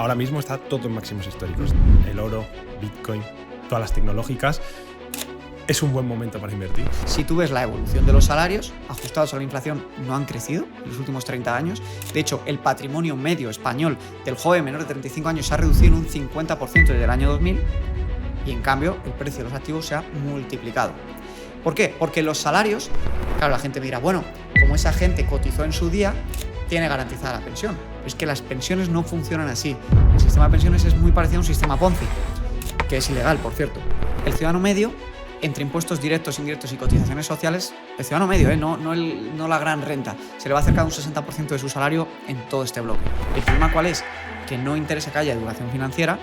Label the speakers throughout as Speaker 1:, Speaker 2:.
Speaker 1: ahora mismo está todo en máximos históricos. El oro, Bitcoin, todas las tecnológicas. Es un buen momento para invertir.
Speaker 2: Si tú ves la evolución de los salarios, ajustados a la inflación, no han crecido en los últimos 30 años. De hecho, el patrimonio medio español del joven menor de 35 años se ha reducido en un 50% desde el año 2000 y, en cambio, el precio de los activos se ha multiplicado. ¿Por qué? Porque los salarios, claro, la gente me dirá, bueno, como esa gente cotizó en su día, tiene garantizada la pensión. Pero es que las pensiones no funcionan así. El sistema de pensiones es muy parecido a un sistema Ponzi, que es ilegal, por cierto. El ciudadano medio, entre impuestos directos, indirectos y cotizaciones sociales, el ciudadano medio, no la gran renta, se le va a acercar un 60% de su salario en todo este bloque. ¿El problema cuál es? Que no interesa que haya educación financiera,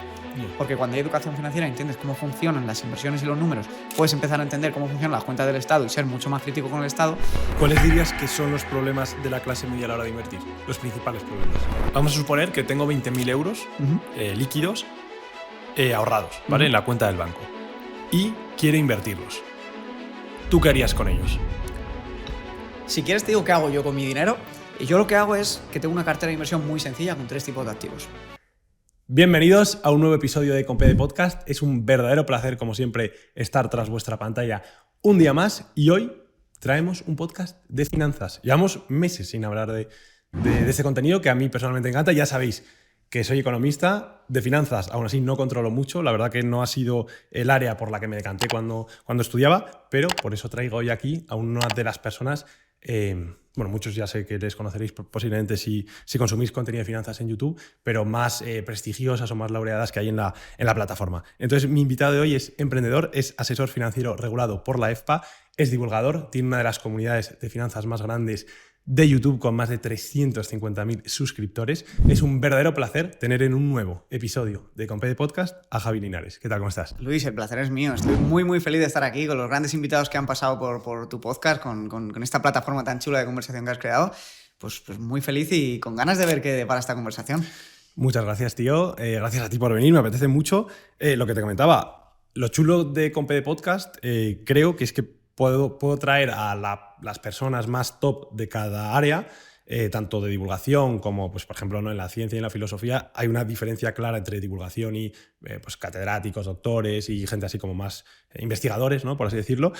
Speaker 2: porque cuando hay educación financiera entiendes cómo funcionan las inversiones y los números, puedes empezar a entender cómo funcionan las cuentas del Estado y ser mucho más crítico con el Estado.
Speaker 1: ¿Cuáles dirías que son los problemas de la clase media a la hora de invertir? Los principales problemas. Vamos a suponer que tengo 20.000 euros líquidos ahorrados, ¿vale? En la cuenta del banco. Y quiere invertirlos. ¿Tú qué harías con ellos?
Speaker 2: Si quieres te digo qué hago yo con mi dinero. Y yo lo que hago es que tengo una cartera de inversión muy sencilla con 3 tipos de activos.
Speaker 1: Bienvenidos a un nuevo episodio de Compede Podcast. Es un verdadero placer, como siempre, estar tras vuestra pantalla un día más. Y hoy traemos un podcast de finanzas. Llevamos meses sin hablar de este contenido que a mí personalmente me encanta. Ya sabéis que soy economista, de finanzas aún así no controlo mucho, la verdad que no ha sido el área por la que me decanté cuando estudiaba, pero por eso traigo hoy aquí a una de las personas, bueno, muchos ya sé que les conoceréis posiblemente si consumís contenido de finanzas en YouTube, pero más prestigiosas o más laureadas que hay en la plataforma. Entonces mi invitado de hoy es emprendedor, es asesor financiero regulado por la EFPA, es divulgador, tiene una de las comunidades de finanzas más grandes de YouTube con más de 350.000 suscriptores. Es un verdadero placer tener en un nuevo episodio de Compede Podcast a Javi Linares. ¿Qué tal? ¿Cómo estás?
Speaker 2: Luis, el placer es mío. Estoy muy feliz de estar aquí con los grandes invitados que han pasado por tu podcast, con esta plataforma tan chula de conversación que has creado. Pues muy feliz y con ganas de ver qué depara esta conversación.
Speaker 1: Muchas gracias, tío. Gracias a ti por venir. Me apetece mucho. Lo que te comentaba, lo chulo de Compede Podcast creo que es que puedo traer a las personas más top de cada área, tanto de divulgación como, pues, por ejemplo, ¿no? En la ciencia y en la filosofía hay una diferencia clara entre divulgación y pues, catedráticos, doctores y gente así como más investigadores, ¿no? Por así decirlo.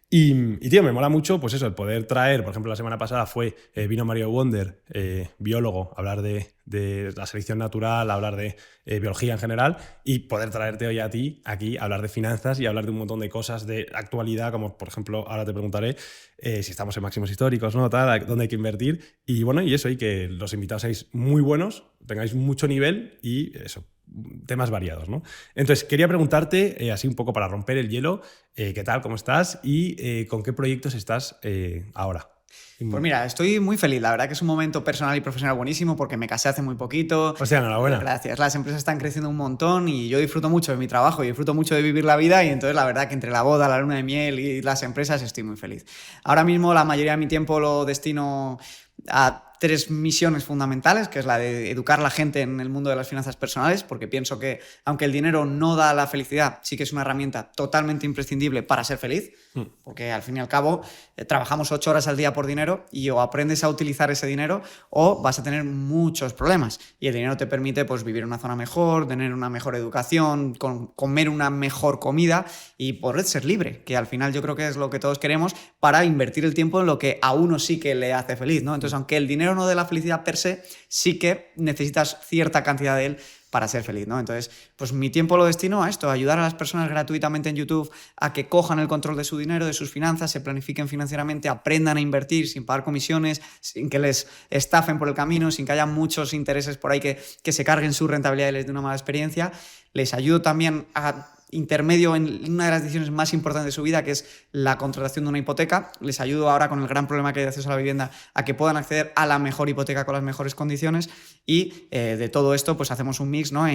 Speaker 1: Y, tío, me mola mucho pues eso, el poder traer, por ejemplo, la semana pasada vino Mario Wonder, biólogo, a hablar de la selección natural, a hablar de biología en general, y poder traerte hoy a ti aquí a hablar de finanzas y hablar de un montón de cosas de actualidad, como por ejemplo, ahora te preguntaré si estamos en máximos históricos, ¿no? Tal, dónde hay que invertir. Y bueno, y eso, y que los invitados seáis muy buenos, tengáis mucho nivel y eso, temas variados, ¿no? Entonces, quería preguntarte, así un poco para romper el hielo, ¿qué tal? ¿Cómo estás? Y ¿con qué proyectos estás ahora?
Speaker 2: Pues mira, estoy muy feliz. La verdad que es un momento personal y profesional buenísimo porque me casé hace muy poquito.
Speaker 1: O sea, enhorabuena.
Speaker 2: Gracias. Las empresas están creciendo un montón y yo disfruto mucho de mi trabajo y disfruto mucho de vivir la vida, y entonces la verdad que entre la boda, la luna de miel y las empresas estoy muy feliz. Ahora mismo la mayoría de mi tiempo lo destino a 3 misiones fundamentales, que es la de educar a la gente en el mundo de las finanzas personales, porque pienso que aunque el dinero no da la felicidad, sí que es una herramienta totalmente imprescindible para ser feliz, porque al fin y al cabo trabajamos 8 horas al día por dinero y o aprendes a utilizar ese dinero o vas a tener muchos problemas, y el dinero te permite pues vivir en una zona mejor, tener una mejor educación, comer una mejor comida y poder ser libre, que al final yo creo que es lo que todos queremos para invertir el tiempo en lo que a uno sí que le hace feliz, ¿no? Entonces, aunque el dinero no dé la felicidad per se, sí que necesitas cierta cantidad de él para ser feliz, ¿no? Entonces, pues mi tiempo lo destino a esto, a ayudar a las personas gratuitamente en YouTube a que cojan el control de su dinero, de sus finanzas, se planifiquen financieramente, aprendan a invertir sin pagar comisiones, sin que les estafen por el camino, sin que haya muchos intereses por ahí que se carguen su rentabilidad y les dé una mala experiencia. Les ayudo también a intermedio en una de las decisiones más importantes de su vida, que es la contratación de una hipoteca. Les ayudo ahora con el gran problema que hay de acceso a la vivienda a que puedan acceder a la mejor hipoteca con las mejores condiciones, y de todo esto pues hacemos un mix, ¿no?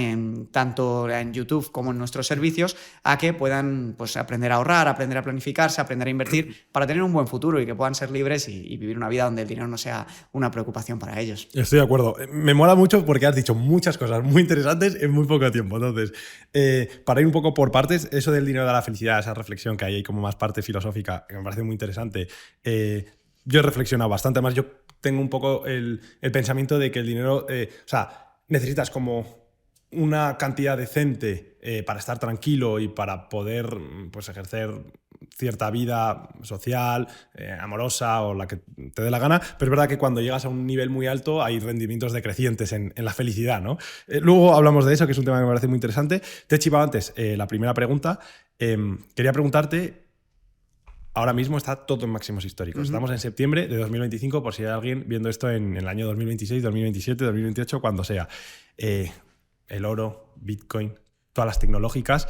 Speaker 2: Tanto en YouTube como en nuestros servicios, a que puedan pues aprender a ahorrar, aprender a planificarse, aprender a invertir para tener un buen futuro y que puedan ser libres y vivir una vida donde el dinero no sea una preocupación para ellos.
Speaker 1: Estoy de acuerdo. Me mola mucho porque has dicho muchas cosas muy interesantes en muy poco tiempo. Entonces, para ir un poco por partes, eso del dinero da la felicidad, esa reflexión que hay ahí como más parte filosófica, que me parece muy interesante. Yo he reflexionado bastante más. Yo tengo un poco el pensamiento de que el dinero, o sea, necesitas como una cantidad decente para estar tranquilo y para poder pues, ejercer cierta vida social, amorosa o la que te dé la gana, pero es verdad que cuando llegas a un nivel muy alto hay rendimientos decrecientes en la felicidad, ¿no? Luego hablamos de eso, que es un tema que me parece muy interesante. Te he chivado antes la primera pregunta. Quería preguntarte, ahora mismo está todo en máximos históricos. Estamos en septiembre de 2025, por si hay alguien viendo esto en el año 2026, 2027, 2028, cuando sea. El oro, Bitcoin, todas las tecnológicas.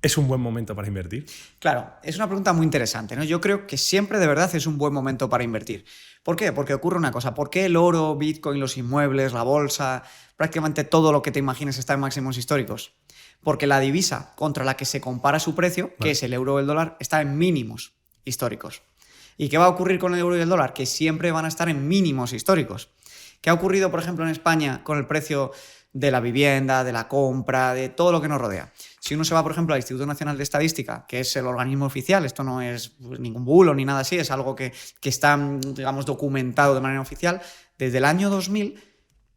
Speaker 1: ¿Es un buen momento para invertir?
Speaker 2: Claro, es una pregunta muy interesante, ¿no? Yo creo que siempre de verdad es un buen momento para invertir. ¿Por qué? Porque ocurre una cosa. ¿Por qué el oro, Bitcoin, los inmuebles, la bolsa, prácticamente todo lo que te imagines está en máximos históricos? Porque la divisa contra la que se compara su precio, que es el euro o el dólar, está en mínimos históricos. ¿Y qué va a ocurrir con el euro y el dólar? Que siempre van a estar en mínimos históricos. ¿Qué ha ocurrido, por ejemplo, en España con el precio de la vivienda, de la compra, de todo lo que nos rodea? Si uno se va, por ejemplo, al Instituto Nacional de Estadística, que es el organismo oficial, esto no es ningún bulo ni nada así, es algo que está, digamos, documentado de manera oficial, desde el año 2000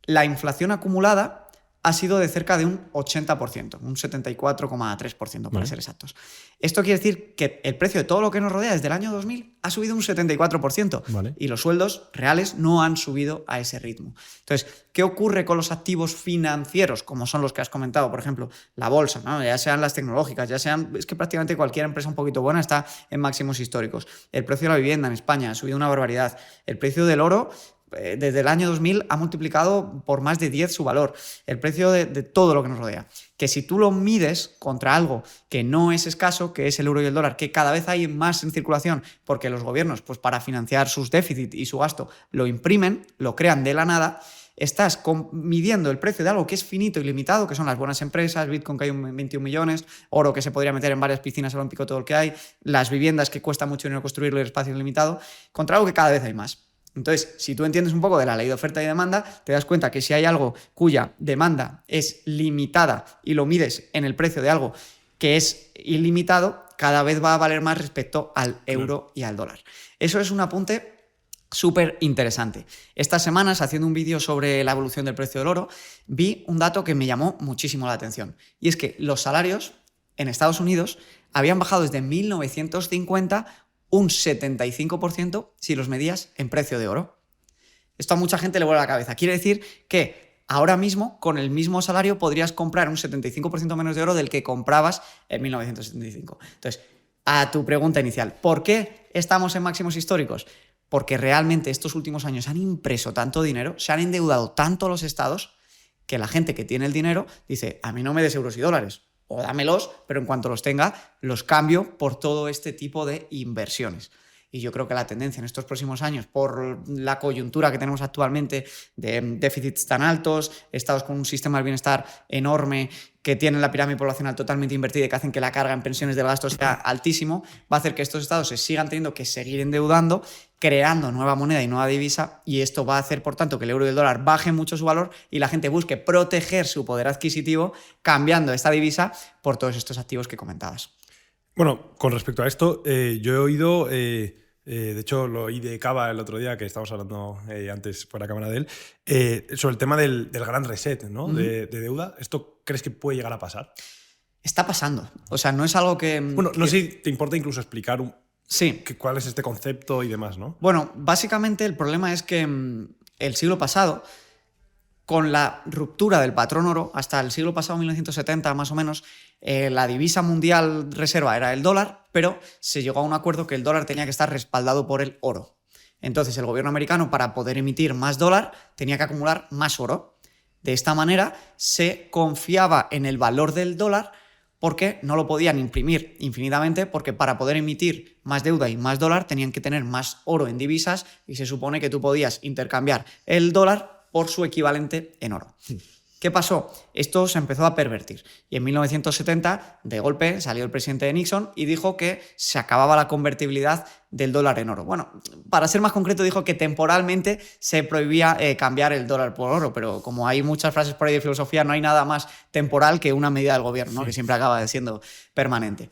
Speaker 2: la inflación acumulada ha sido de cerca de un 80%, un 74,3% para ser exactos. Esto quiere decir que el precio de todo lo que nos rodea desde el año 2000 ha subido un 74%, y los sueldos reales no han subido a ese ritmo. Entonces, ¿qué ocurre con los activos financieros, como son los que has comentado? Por ejemplo, la bolsa, ¿no? Ya sean las tecnológicas, ya sean... Es que prácticamente cualquier empresa un poquito buena está en máximos históricos. El precio de la vivienda en España ha subido una barbaridad. El precio del oro desde el año 2000 ha multiplicado por más de 10 su valor. El precio de todo lo que nos rodea. Que si tú lo mides contra algo que no es escaso, que es el euro y el dólar, que cada vez hay más en circulación porque los gobiernos, pues para financiar sus déficits y su gasto, lo imprimen, lo crean de la nada, estás midiendo el precio de algo que es finito y limitado, que son las buenas empresas, Bitcoin que hay 21 millones, oro que se podría meter en varias piscinas olímpicas, todo lo que hay, las viviendas que cuesta mucho dinero construirlo y el espacio limitado, contra algo que cada vez hay más. Entonces, si tú entiendes un poco de la ley de oferta y demanda, te das cuenta que si hay algo cuya demanda es limitada y lo mides en el precio de algo que es ilimitado, cada vez va a valer más respecto al euro y al dólar. Eso es un apunte súper interesante. Estas semanas, haciendo un vídeo sobre la evolución del precio del oro, vi un dato que me llamó muchísimo la atención. Y es que los salarios en Estados Unidos habían bajado desde 1950 un 75% si los medías en precio de oro. Esto a mucha gente le vuela la cabeza. Quiere decir que ahora mismo, con el mismo salario, podrías comprar un 75% menos de oro del que comprabas en 1975. Entonces, a tu pregunta inicial, ¿por qué estamos en máximos históricos? Porque realmente estos últimos años han impreso tanto dinero, se han endeudado tanto los estados, que la gente que tiene el dinero dice, a mí no me des euros y dólares, o dámelos, pero en cuanto los tenga, los cambio por todo este tipo de inversiones. Y yo creo que la tendencia en estos próximos años, por la coyuntura que tenemos actualmente de déficits tan altos, estados con un sistema de bienestar enorme, que tienen la pirámide poblacional totalmente invertida y que hacen que la carga en pensiones del gasto sea altísimo, va a hacer que estos estados se sigan teniendo que seguir endeudando, creando nueva moneda y nueva divisa, y esto va a hacer, por tanto, que el euro y el dólar bajen mucho su valor y la gente busque proteger su poder adquisitivo cambiando esta divisa por todos estos activos que comentabas.
Speaker 1: Bueno, con respecto a esto, yo he oído... de hecho, lo oí de Cava el otro día, que estábamos hablando antes fuera cámara de él, sobre el tema del gran reset, ¿no? de deuda. ¿Esto crees que puede llegar a pasar?
Speaker 2: Está pasando. O sea, no es algo que...
Speaker 1: Bueno, no sé si te importa incluso explicar cuál es este concepto y demás, ¿no?
Speaker 2: Bueno, básicamente el problema es que el siglo pasado, con la ruptura del patrón oro, hasta el siglo pasado, 1970 más o menos, la divisa mundial reserva era el dólar, pero se llegó a un acuerdo que el dólar tenía que estar respaldado por el oro. Entonces el gobierno americano, para poder emitir más dólar, tenía que acumular más oro. De esta manera se confiaba en el valor del dólar porque no lo podían imprimir infinitamente, porque para poder emitir más deuda y más dólar tenían que tener más oro en divisas y se supone que tú podías intercambiar el dólar por su equivalente en oro. ¿Qué pasó? Esto se empezó a pervertir y en 1970 de golpe salió el presidente Nixon y dijo que se acababa la convertibilidad del dólar en oro. Bueno, para ser más concreto dijo que temporalmente se prohibía cambiar el dólar por oro, pero como hay muchas frases por ahí de filosofía, no hay nada más temporal que una medida del gobierno, ¿no? Que siempre acaba siendo permanente.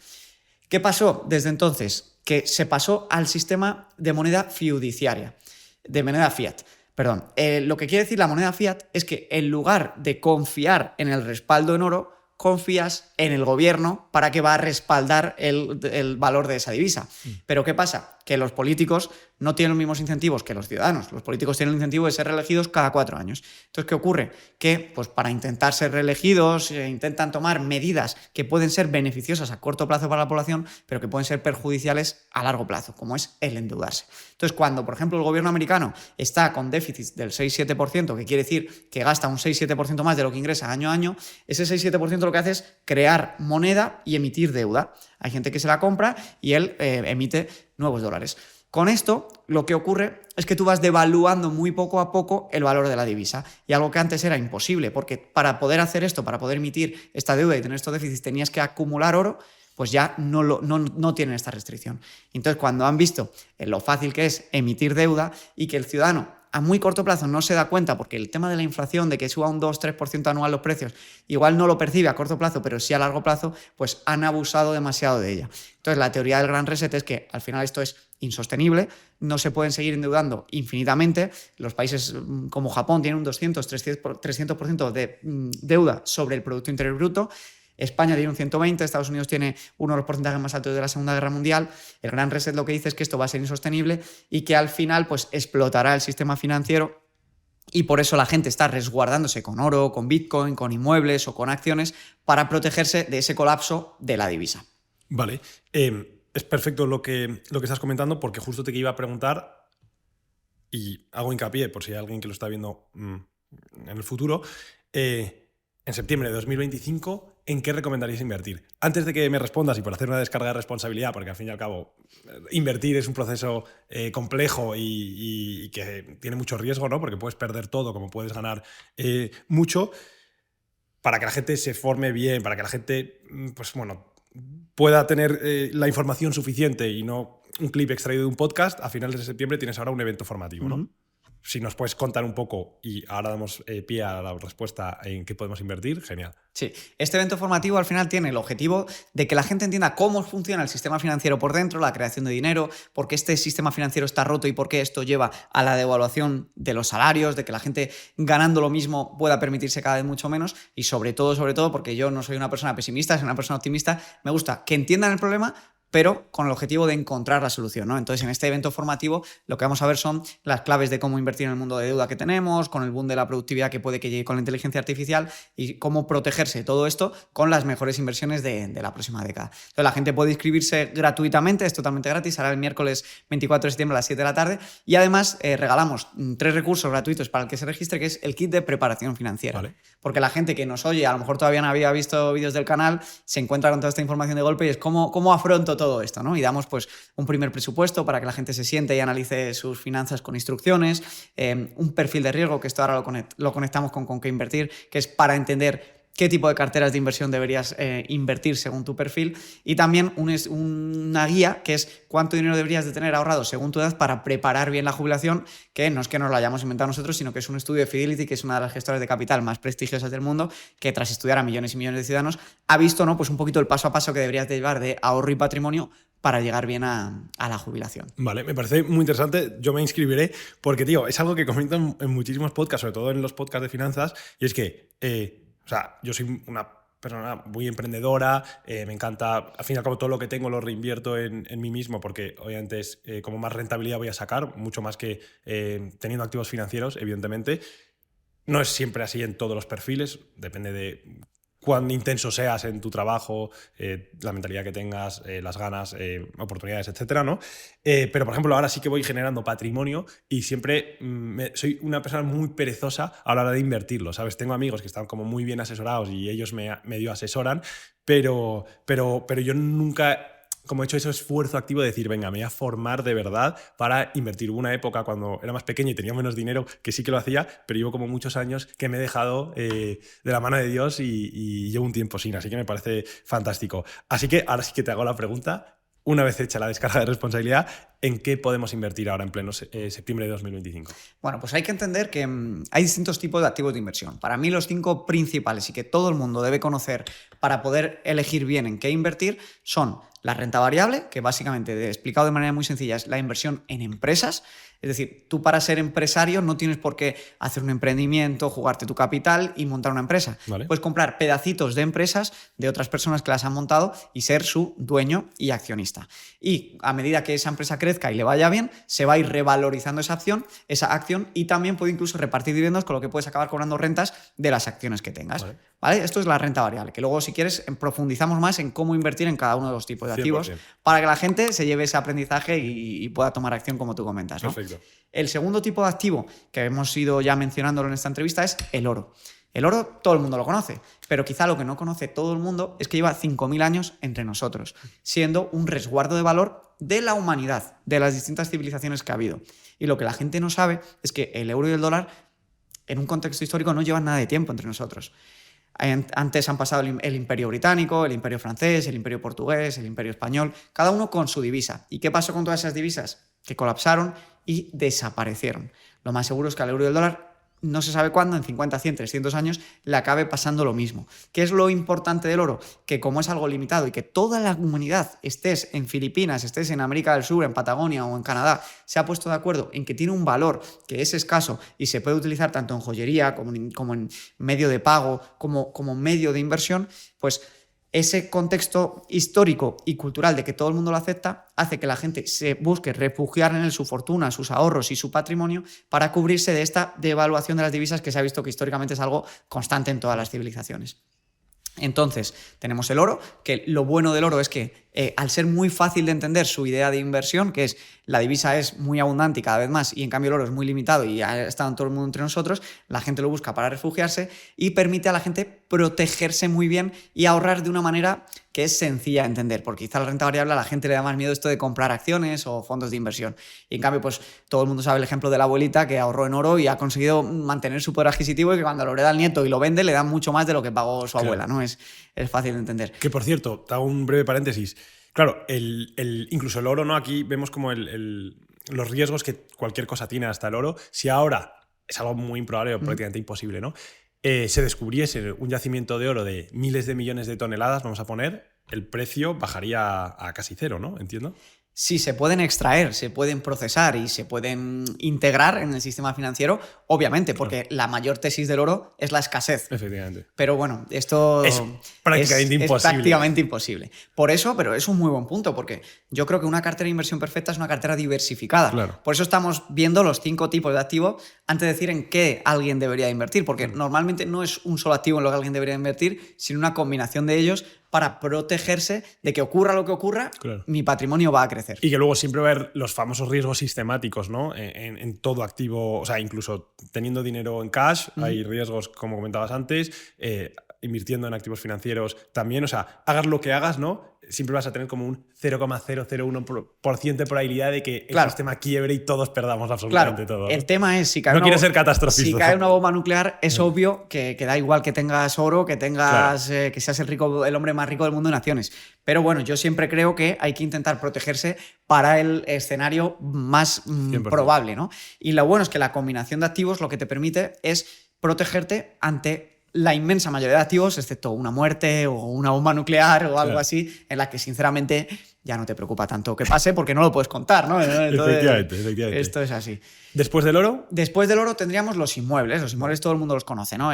Speaker 2: ¿Qué pasó desde entonces? Que se pasó al sistema de moneda fiduciaria, de moneda fiat. Perdón, lo que quiere decir la moneda fiat es que en lugar de confiar en el respaldo en oro, confías en el gobierno para que va a respaldar el valor de esa divisa. Pero ¿qué pasa? Que los políticos no tienen los mismos incentivos que los ciudadanos. Los políticos tienen el incentivo de ser reelegidos cada 4 años. Entonces, ¿qué ocurre? Que pues, para intentar ser reelegidos intentan tomar medidas que pueden ser beneficiosas a corto plazo para la población, pero que pueden ser perjudiciales a largo plazo, como es el endeudarse. Entonces, cuando, por ejemplo, el gobierno americano está con déficits del 6-7%, que quiere decir que gasta un 6-7% más de lo que ingresa año a año, ese 6-7% lo que hace es crear moneda y emitir deuda. Hay gente que se la compra y él emite nuevos dólares. Con esto, lo que ocurre es que tú vas devaluando muy poco a poco el valor de la divisa. Y algo que antes era imposible, porque para poder hacer esto, para poder emitir esta deuda y tener estos déficits, tenías que acumular oro, pues ya no tienen esta restricción. Entonces, cuando han visto lo fácil que es emitir deuda y que el ciudadano a muy corto plazo no se da cuenta, porque el tema de la inflación, de que suba un 2-3% anual los precios, igual no lo percibe a corto plazo, pero sí a largo plazo, pues han abusado demasiado de ella. Entonces, la teoría del gran reset es que al final esto es insostenible, no se pueden seguir endeudando infinitamente. Los países como Japón tienen un 200-300% de deuda sobre el Producto Interior Bruto. España tiene un 120%, Estados Unidos tiene uno de los porcentajes más altos de la Segunda Guerra Mundial. El gran reset lo que dice es que esto va a ser insostenible y que al final pues, explotará el sistema financiero, y por eso la gente está resguardándose con oro, con Bitcoin, con inmuebles o con acciones para protegerse de ese colapso de la divisa.
Speaker 1: Vale. Es perfecto lo que estás comentando, porque justo te iba a preguntar, y hago hincapié por si hay alguien que lo está viendo en el futuro, en septiembre de 2025, ¿en qué recomendarías invertir? Antes de que me respondas, y por hacer una descarga de responsabilidad, porque al fin y al cabo invertir es un proceso complejo y que tiene mucho riesgo, ¿no? Porque puedes perder todo como puedes ganar mucho, para que la gente se forme bien, para que la gente, pues bueno, pueda tener la información suficiente y no un clip extraído de un podcast. A finales de septiembre tienes ahora un evento formativo, ¿no? Si nos puedes contar un poco y ahora damos pie a la respuesta en qué podemos invertir, genial.
Speaker 2: Sí, este evento formativo al final tiene el objetivo de que la gente entienda cómo funciona el sistema financiero por dentro, la creación de dinero, por qué este sistema financiero está roto y por qué esto lleva a la devaluación de los salarios, de que la gente ganando lo mismo pueda permitirse cada vez mucho menos, y sobre todo, porque yo no soy una persona pesimista, soy una persona optimista, me gusta que entiendan el problema, pero con el objetivo de encontrar la solución, ¿no? Entonces, en este evento formativo lo que vamos a ver son las claves de cómo invertir en el mundo de deuda que tenemos, con el boom de la productividad que puede que llegue con la inteligencia artificial, y cómo protegerse de todo esto con las mejores inversiones de la próxima década. Entonces, la gente puede inscribirse gratuitamente, es totalmente gratis, será el miércoles 24 de septiembre a las 7 de la tarde, y además regalamos 3 recursos gratuitos para el que se registre, que es el kit de preparación financiera. Vale. Porque la gente que nos oye, a lo mejor todavía no había visto vídeos del canal, se encuentra con toda esta información de golpe y es cómo afronto todo esto, ¿no? Y damos pues un primer presupuesto para que la gente se siente y analice sus finanzas con instrucciones, un perfil de riesgo, que esto ahora lo conectamos con qué invertir, que es para entender qué tipo de carteras de inversión deberías invertir según tu perfil, y también una guía que es cuánto dinero deberías de tener ahorrado según tu edad para preparar bien la jubilación, que no es que nos lo hayamos inventado nosotros, sino que es un estudio de Fidelity, que es una de las gestoras de capital más prestigiosas del mundo, que tras estudiar a millones y millones de ciudadanos ha visto, ¿no? Pues un poquito el paso a paso que deberías de llevar de ahorro y patrimonio para llegar bien a la jubilación.
Speaker 1: Vale, me parece muy interesante. Yo me inscribiré porque, tío, es algo que comento en muchísimos podcasts, sobre todo en los podcasts de finanzas, y es que o sea, yo soy una persona muy emprendedora, me encanta, al fin y al cabo todo lo que tengo lo reinvierto en mí mismo, porque obviamente es como más rentabilidad voy a sacar, mucho más que teniendo activos financieros, evidentemente. No es siempre así en todos los perfiles, depende de cuán intenso seas en tu trabajo, la mentalidad que tengas, las ganas, oportunidades, etcétera, ¿no? Pero, por ejemplo, ahora sí que voy generando patrimonio y siempre soy una persona muy perezosa a la hora de invertirlo, ¿sabes? Tengo amigos que están como muy bien asesorados y ellos me medio asesoran, pero yo nunca como he hecho ese esfuerzo activo de decir, venga, me voy a formar de verdad para invertir. Hubo una época cuando era más pequeño y tenía menos dinero que sí que lo hacía, pero llevo como muchos años que me he dejado de la mano de Dios y llevo un tiempo sin, así que me parece fantástico. Así que ahora sí que te hago la pregunta, una vez hecha la descarga de responsabilidad, ¿en qué podemos invertir ahora en pleno septiembre de 2025?
Speaker 2: Bueno, pues hay que entender que hay distintos tipos de activos de inversión. Para mí los 5 principales y que todo el mundo debe conocer para poder elegir bien en qué invertir son la renta variable, que básicamente, explicado de manera muy sencilla, es la inversión en empresas. Es decir, tú para ser empresario no tienes por qué hacer un emprendimiento, jugarte tu capital y montar una empresa.
Speaker 1: Vale.
Speaker 2: Puedes comprar pedacitos de empresas de otras personas que las han montado y ser su dueño y accionista. Y a medida que esa empresa crezca y le vaya bien, se va a ir revalorizando esa acción y también puede incluso repartir dividendos, con lo que puedes acabar cobrando rentas de las acciones que tengas. ¿Vale? Esto es la renta variable, que luego si quieres profundizamos más en cómo invertir en cada uno de los tipos de activos
Speaker 1: 100%.
Speaker 2: para que la gente se lleve ese aprendizaje y pueda tomar acción como tú comentas, ¿no?
Speaker 1: Perfecto.
Speaker 2: El segundo tipo de activo que hemos ido ya mencionándolo en esta entrevista es el oro. El oro todo el mundo lo conoce, pero quizá lo que no conoce todo el mundo es que lleva 5.000 años entre nosotros, siendo un resguardo de valor de la humanidad, de las distintas civilizaciones que ha habido. Y lo que la gente no sabe es que el euro y el dólar, en un contexto histórico, no llevan nada de tiempo entre nosotros. Antes han pasado el Imperio Británico, el Imperio Francés, el Imperio Portugués, el Imperio Español, cada uno con su divisa. ¿Y qué pasó con todas esas divisas? Que colapsaron y desaparecieron. Lo más seguro es que al euro y al dólar no se sabe cuándo, en 50, 100, 300 años, le acabe pasando lo mismo. ¿Qué es lo importante del oro? Que como es algo limitado y que toda la humanidad, estés en Filipinas, estés en América del Sur, en Patagonia o en Canadá, se ha puesto de acuerdo en que tiene un valor que es escaso y se puede utilizar tanto en joyería como en medio de pago, como medio de inversión, pues ese contexto histórico y cultural de que todo el mundo lo acepta hace que la gente se busque refugiar en él su fortuna, sus ahorros y su patrimonio para cubrirse de esta devaluación de las divisas que se ha visto que históricamente es algo constante en todas las civilizaciones. Entonces, tenemos el oro, que lo bueno del oro es que al ser muy fácil de entender su idea de inversión, que es la divisa es muy abundante y cada vez más, y en cambio el oro es muy limitado y ha estado en todo el mundo entre nosotros, la gente lo busca para refugiarse y permite a la gente protegerse muy bien y ahorrar de una manera que es sencilla de entender, porque quizá la renta variable a la gente le da más miedo esto de comprar acciones o fondos de inversión. Y en cambio, pues todo el mundo sabe el ejemplo de la abuelita que ahorró en oro y ha conseguido mantener su poder adquisitivo y que cuando lo hereda el nieto y lo vende le dan mucho más de lo que pagó su abuela, ¿no? Es fácil de entender.
Speaker 1: Que por cierto, te hago un breve paréntesis. Claro, incluso el oro, ¿no? Aquí vemos como los riesgos que cualquier cosa tiene hasta el oro. Si ahora es algo muy improbable o prácticamente imposible, ¿no? Se descubriese un yacimiento de oro de miles de millones de toneladas, vamos a poner, el precio bajaría a casi cero, ¿no? Entiendo.
Speaker 2: Si se pueden extraer, se pueden procesar y se pueden integrar en el sistema financiero, obviamente, porque la mayor tesis del oro es la escasez.
Speaker 1: Efectivamente.
Speaker 2: Pero bueno, esto
Speaker 1: es prácticamente imposible.
Speaker 2: Es prácticamente imposible. Por eso, pero es un muy buen punto, porque yo creo que una cartera de inversión perfecta es una cartera diversificada.
Speaker 1: Claro.
Speaker 2: Por eso estamos viendo los 5 tipos de activos antes de decir en qué alguien debería invertir, porque normalmente no es un solo activo en lo que alguien debería invertir, sino una combinación de ellos para protegerse de que ocurra lo que ocurra, claro, mi patrimonio va a crecer.
Speaker 1: Y que luego siempre va a haber los famosos riesgos sistemáticos, ¿no? En todo activo, o sea, incluso teniendo dinero en cash, hay riesgos, como comentabas antes, invirtiendo en activos financieros también, o sea, hagas lo que hagas, ¿no? Siempre vas a tener como un 0,001% de probabilidad de que el sistema quiebre y todos perdamos absolutamente todo.
Speaker 2: El tema es, si cae
Speaker 1: no quiere ser catastrofista.
Speaker 2: Si cae una bomba nuclear, es obvio que da igual que tengas oro, que tengas que seas el hombre más rico del mundo en acciones. Pero bueno, yo siempre creo que hay que intentar protegerse para el escenario más probable, ¿no? Y lo bueno es que la combinación de activos lo que te permite es protegerte ante la inmensa mayoría de activos, excepto una muerte o una bomba nuclear o algo así, en la que sinceramente ya no te preocupa tanto que pase porque no lo puedes contar, ¿no? Entonces, efectivamente. Esto es así.
Speaker 1: ¿Después del oro?
Speaker 2: Después del oro tendríamos los inmuebles. Los inmuebles todo el mundo los conoce, ¿no?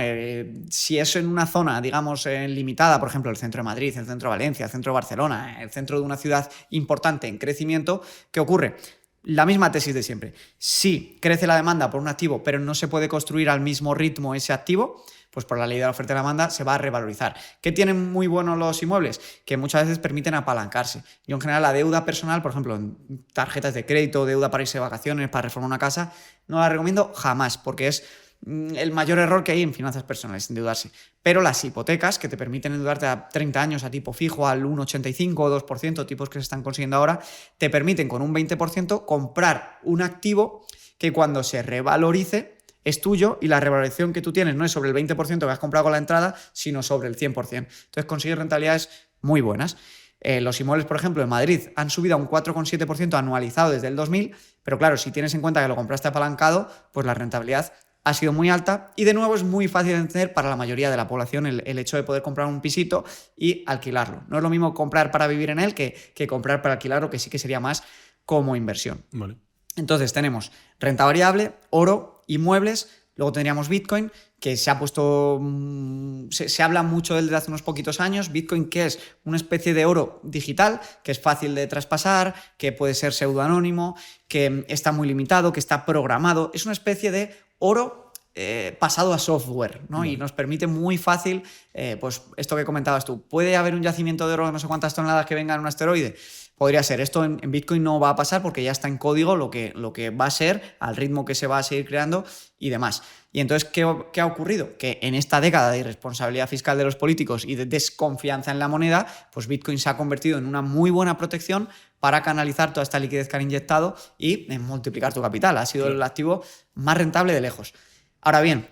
Speaker 2: Si es en una zona, digamos, limitada, por ejemplo, el centro de Madrid, el centro de Valencia, el centro de Barcelona, el centro de una ciudad importante en crecimiento, ¿qué ocurre? La misma tesis de siempre. Si crece la demanda por un activo, pero no se puede construir al mismo ritmo ese activo, pues por la ley de la oferta y la demanda se va a revalorizar. ¿Qué tienen muy buenos los inmuebles? Que muchas veces permiten apalancarse. Yo en general la deuda personal, por ejemplo, en tarjetas de crédito, deuda para irse de vacaciones, para reformar una casa, no la recomiendo jamás, porque es el mayor error que hay en finanzas personales, endeudarse. Pero las hipotecas, que te permiten endeudarte a 30 años a tipo fijo, al 1,85 o 2%, tipos que se están consiguiendo ahora, te permiten con un 20% comprar un activo que cuando se revalorice es tuyo y la revalorización que tú tienes no es sobre el 20% que has comprado con la entrada, sino sobre el 100%. Entonces consigues rentabilidades muy buenas. Los inmuebles, por ejemplo, en Madrid han subido a un 4,7% anualizado desde el 2000, pero claro, si tienes en cuenta que lo compraste apalancado, pues la rentabilidad ha sido muy alta y de nuevo es muy fácil de entender para la mayoría de la población el hecho de poder comprar un pisito y alquilarlo. No es lo mismo comprar para vivir en él que comprar para alquilarlo, que sí que sería más como inversión.
Speaker 1: Vale.
Speaker 2: Entonces tenemos renta variable, oro, inmuebles, luego tendríamos Bitcoin, que se ha puesto, se habla mucho de él desde hace unos poquitos años. Bitcoin, que es una especie de oro digital, que es fácil de traspasar, que puede ser pseudoanónimo, que está muy limitado, que está programado. Es una especie de oro pasado a software, ¿no? Y nos permite muy fácil, pues esto que comentabas tú, ¿puede haber un yacimiento de oro de no sé cuántas toneladas que venga en un asteroide? Podría ser. Esto en Bitcoin no va a pasar porque ya está en código lo que va a ser, al ritmo que se va a seguir creando y demás. Y entonces, ¿qué ha ocurrido? Que en esta década de irresponsabilidad fiscal de los políticos y de desconfianza en la moneda, pues Bitcoin se ha convertido en una muy buena protección para canalizar toda esta liquidez que han inyectado y multiplicar tu capital. Ha sido el activo más rentable de lejos. Ahora bien,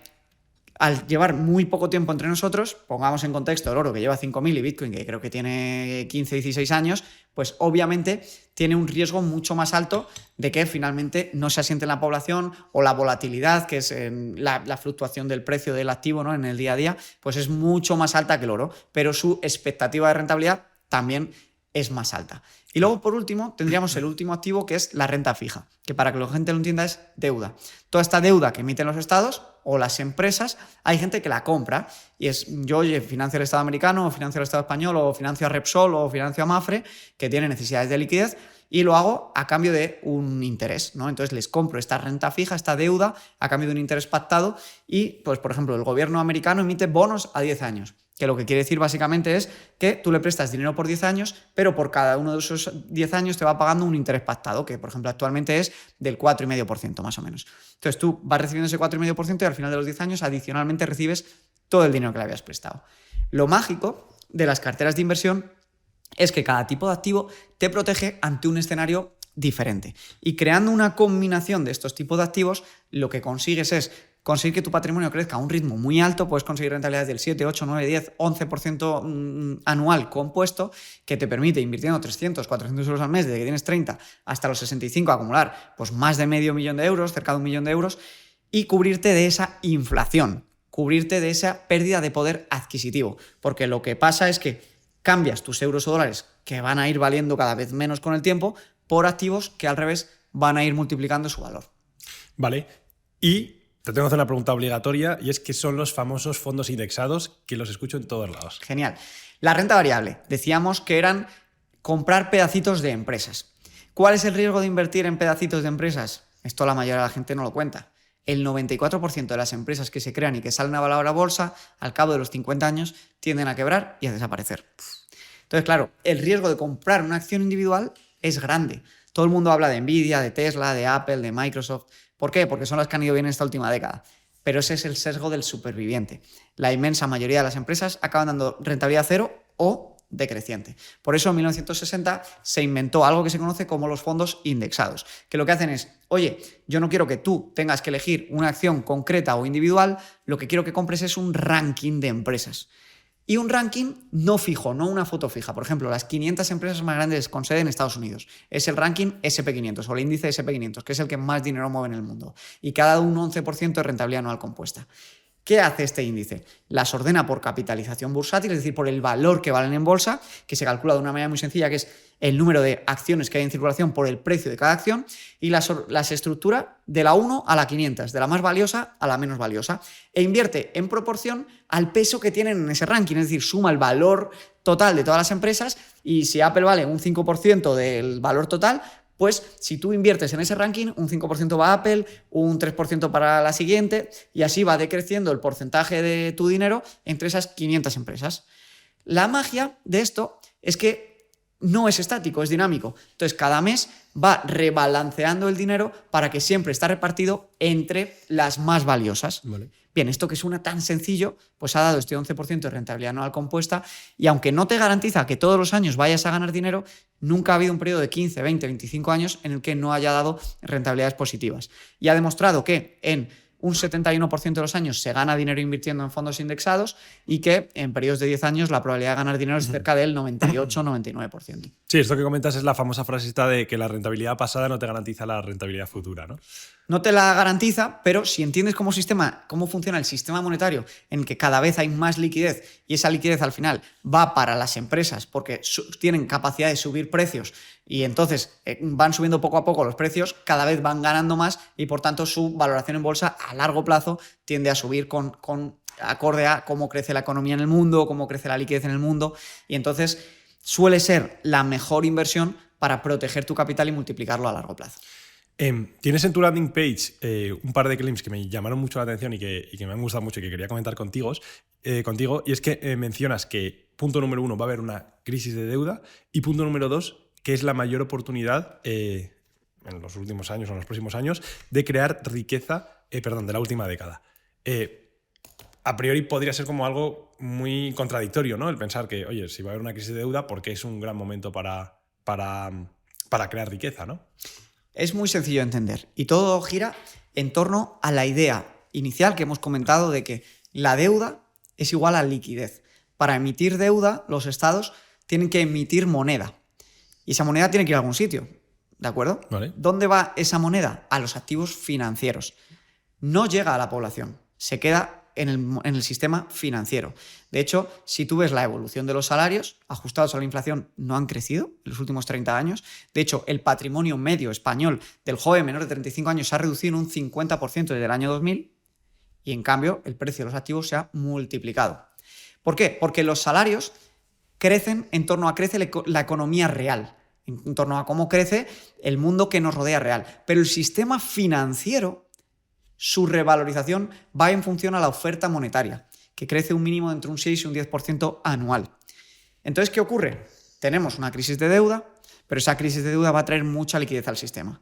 Speaker 2: al llevar muy poco tiempo entre nosotros, pongamos en contexto el oro que lleva 5.000 y Bitcoin que creo que tiene 15, 16 años, pues obviamente tiene un riesgo mucho más alto de que finalmente no se asiente en la población, o la volatilidad, que es la fluctuación del precio del activo, ¿no?, en el día a día, pues es mucho más alta que el oro, pero su expectativa de rentabilidad también es más alta. Y luego, por último, tendríamos el último activo, que es la renta fija, que para que la gente lo entienda es deuda. Toda esta deuda que emiten los estados o las empresas, hay gente que la compra y es yo financio al Estado americano, o financio al Estado español, o financio a Repsol, o financio a Mafre, que tiene necesidades de liquidez, y lo hago a cambio de un interés, ¿no? Entonces les compro esta renta fija, esta deuda, a cambio de un interés pactado y, pues, por ejemplo, el gobierno americano emite bonos a 10 años. Que lo que quiere decir básicamente es que tú le prestas dinero por 10 años, pero por cada uno de esos 10 años te va pagando un interés pactado, que por ejemplo actualmente es del 4,5% más o menos. Entonces tú vas recibiendo ese 4,5% y al final de los 10 años adicionalmente recibes todo el dinero que le habías prestado. Lo mágico de las carteras de inversión es que cada tipo de activo te protege ante un escenario diferente. Y creando una combinación de estos tipos de activos, lo que consigues es conseguir que tu patrimonio crezca a un ritmo muy alto. Puedes conseguir rentabilidades del 7, 8, 9, 10, 11% anual compuesto, que te permite, invirtiendo 300, 400 euros al mes desde que tienes 30 hasta los 65, acumular pues más de $500,000 de euros, cerca de $1 millón de euros, y cubrirte de esa inflación, cubrirte de esa pérdida de poder adquisitivo. Porque lo que pasa es que cambias tus euros o dólares, que van a ir valiendo cada vez menos con el tiempo, por activos que al revés van a ir multiplicando su valor.
Speaker 1: Vale. Y te tengo que hacer una pregunta obligatoria, y es que son los famosos fondos indexados, que los escucho en todos lados.
Speaker 2: Genial. La renta variable. Decíamos que eran comprar pedacitos de empresas. ¿Cuál es el riesgo de invertir en pedacitos de empresas? Esto la mayoría de la gente no lo cuenta. El 94% de las empresas que se crean y que salen a valor a bolsa, al cabo de los 50 años, tienden a quebrar y a desaparecer. Entonces, claro, el riesgo de comprar una acción individual es grande. Todo el mundo habla de Nvidia, de Tesla, de Apple, de Microsoft. ¿Por qué? Porque son las que han ido bien en esta última década. Pero ese es el sesgo del superviviente. La inmensa mayoría de las empresas acaban dando rentabilidad cero o decreciente. Por eso en 1960 se inventó algo que se conoce como los fondos indexados, que lo que hacen es, oye, yo no quiero que tú tengas que elegir una acción concreta o individual, lo que quiero que compres es un ranking de empresas. Y un ranking no fijo, no una foto fija. Por ejemplo, las 500 empresas más grandes con sede en Estados Unidos. Es el ranking SP500 o el índice SP500, que es el que más dinero mueve en el mundo. Y que ha dado un 11% de rentabilidad anual compuesta. ¿Qué hace este índice? Las ordena por capitalización bursátil, es decir, por el valor que valen en bolsa, que se calcula de una manera muy sencilla, que es el número de acciones que hay en circulación por el precio de cada acción, y las estructura de la 1 a la 500, de la más valiosa a la menos valiosa, e invierte en proporción al peso que tienen en ese ranking, es decir, suma el valor total de todas las empresas, y si Apple vale un 5% del valor total, pues si tú inviertes en ese ranking, un 5% va a Apple, un 3% para la siguiente, y así va decreciendo el porcentaje de tu dinero entre esas 500 empresas. La magia de esto es que no es estático, es dinámico. Entonces, cada mes va rebalanceando el dinero para que siempre está repartido entre las más valiosas.
Speaker 1: Vale.
Speaker 2: Bien, esto que suena tan sencillo, pues ha dado este 11% de rentabilidad anual compuesta, y aunque no te garantiza que todos los años vayas a ganar dinero, nunca ha habido un periodo de 15, 20, 25 años en el que no haya dado rentabilidades positivas. Y ha demostrado que en un 71% de los años se gana dinero invirtiendo en fondos indexados y que en periodos de 10 años la probabilidad de ganar dinero es cerca del 98-99%.
Speaker 1: Sí, esto que comentas es la famosa frasita de que la rentabilidad pasada no te garantiza la rentabilidad futura, ¿no?
Speaker 2: No te la garantiza, pero si entiendes cómo funciona el sistema monetario en el que cada vez hay más liquidez y esa liquidez al final va para las empresas porque tienen capacidad de subir precios y entonces van subiendo poco a poco los precios, cada vez van ganando más y por tanto su valoración en bolsa a largo plazo tiende a subir acorde a cómo crece la economía en el mundo, cómo crece la liquidez en el mundo y entonces suele ser la mejor inversión para proteger tu capital y multiplicarlo a largo plazo.
Speaker 1: Tienes en tu landing page un par de claims que me llamaron mucho la atención y que me han gustado mucho y que quería comentar contigo, y es que mencionas que punto número 1 va a haber una crisis de deuda y punto número 2 que es la mayor oportunidad en los últimos años o en los próximos años de crear riqueza, de la última década. A priori podría ser como algo muy contradictorio, ¿no? El pensar que, oye, si va a haber una crisis de deuda, porque es un gran momento para crear riqueza, ¿no?
Speaker 2: Es muy sencillo de entender y todo gira en torno a la idea inicial que hemos comentado de que la deuda es igual a liquidez. Para emitir deuda, los estados tienen que emitir moneda y esa moneda tiene que ir a algún sitio, ¿de acuerdo?
Speaker 1: Vale.
Speaker 2: ¿Dónde va esa moneda? A los activos financieros. No llega a la población, se queda en el sistema financiero. De hecho, si tú ves la evolución de los salarios ajustados a la inflación, no han crecido en los últimos 30 años. De hecho, el patrimonio medio español del joven menor de 35 años se ha reducido en un 50% desde el año 2000 y, en cambio, el precio de los activos se ha multiplicado. ¿Por qué? Porque los salarios crecen en torno a la economía real, en torno a cómo crece el mundo que nos rodea real. Pero el sistema financiero, su revalorización va en función a la oferta monetaria, que crece un mínimo de entre un 6 y un 10% anual. Entonces, ¿qué ocurre? Tenemos una crisis de deuda, pero esa crisis de deuda va a traer mucha liquidez al sistema.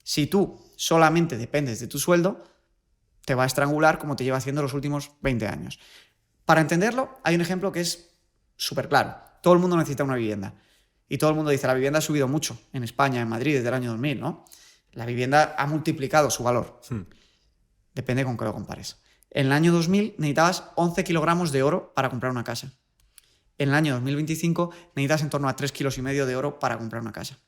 Speaker 2: Si tú solamente dependes de tu sueldo, te va a estrangular como te lleva haciendo los últimos 20 años. Para entenderlo, hay un ejemplo que es súper claro. Todo el mundo necesita una vivienda. Y todo el mundo dice, la vivienda ha subido mucho en España, en Madrid, desde el año 2000, ¿no? La vivienda ha multiplicado su valor. Depende con qué lo compares. En el año 2000 necesitabas 11 kilogramos de oro para comprar una casa. En el año 2025 necesitas en torno a 3,5 kilos de oro para comprar una casa.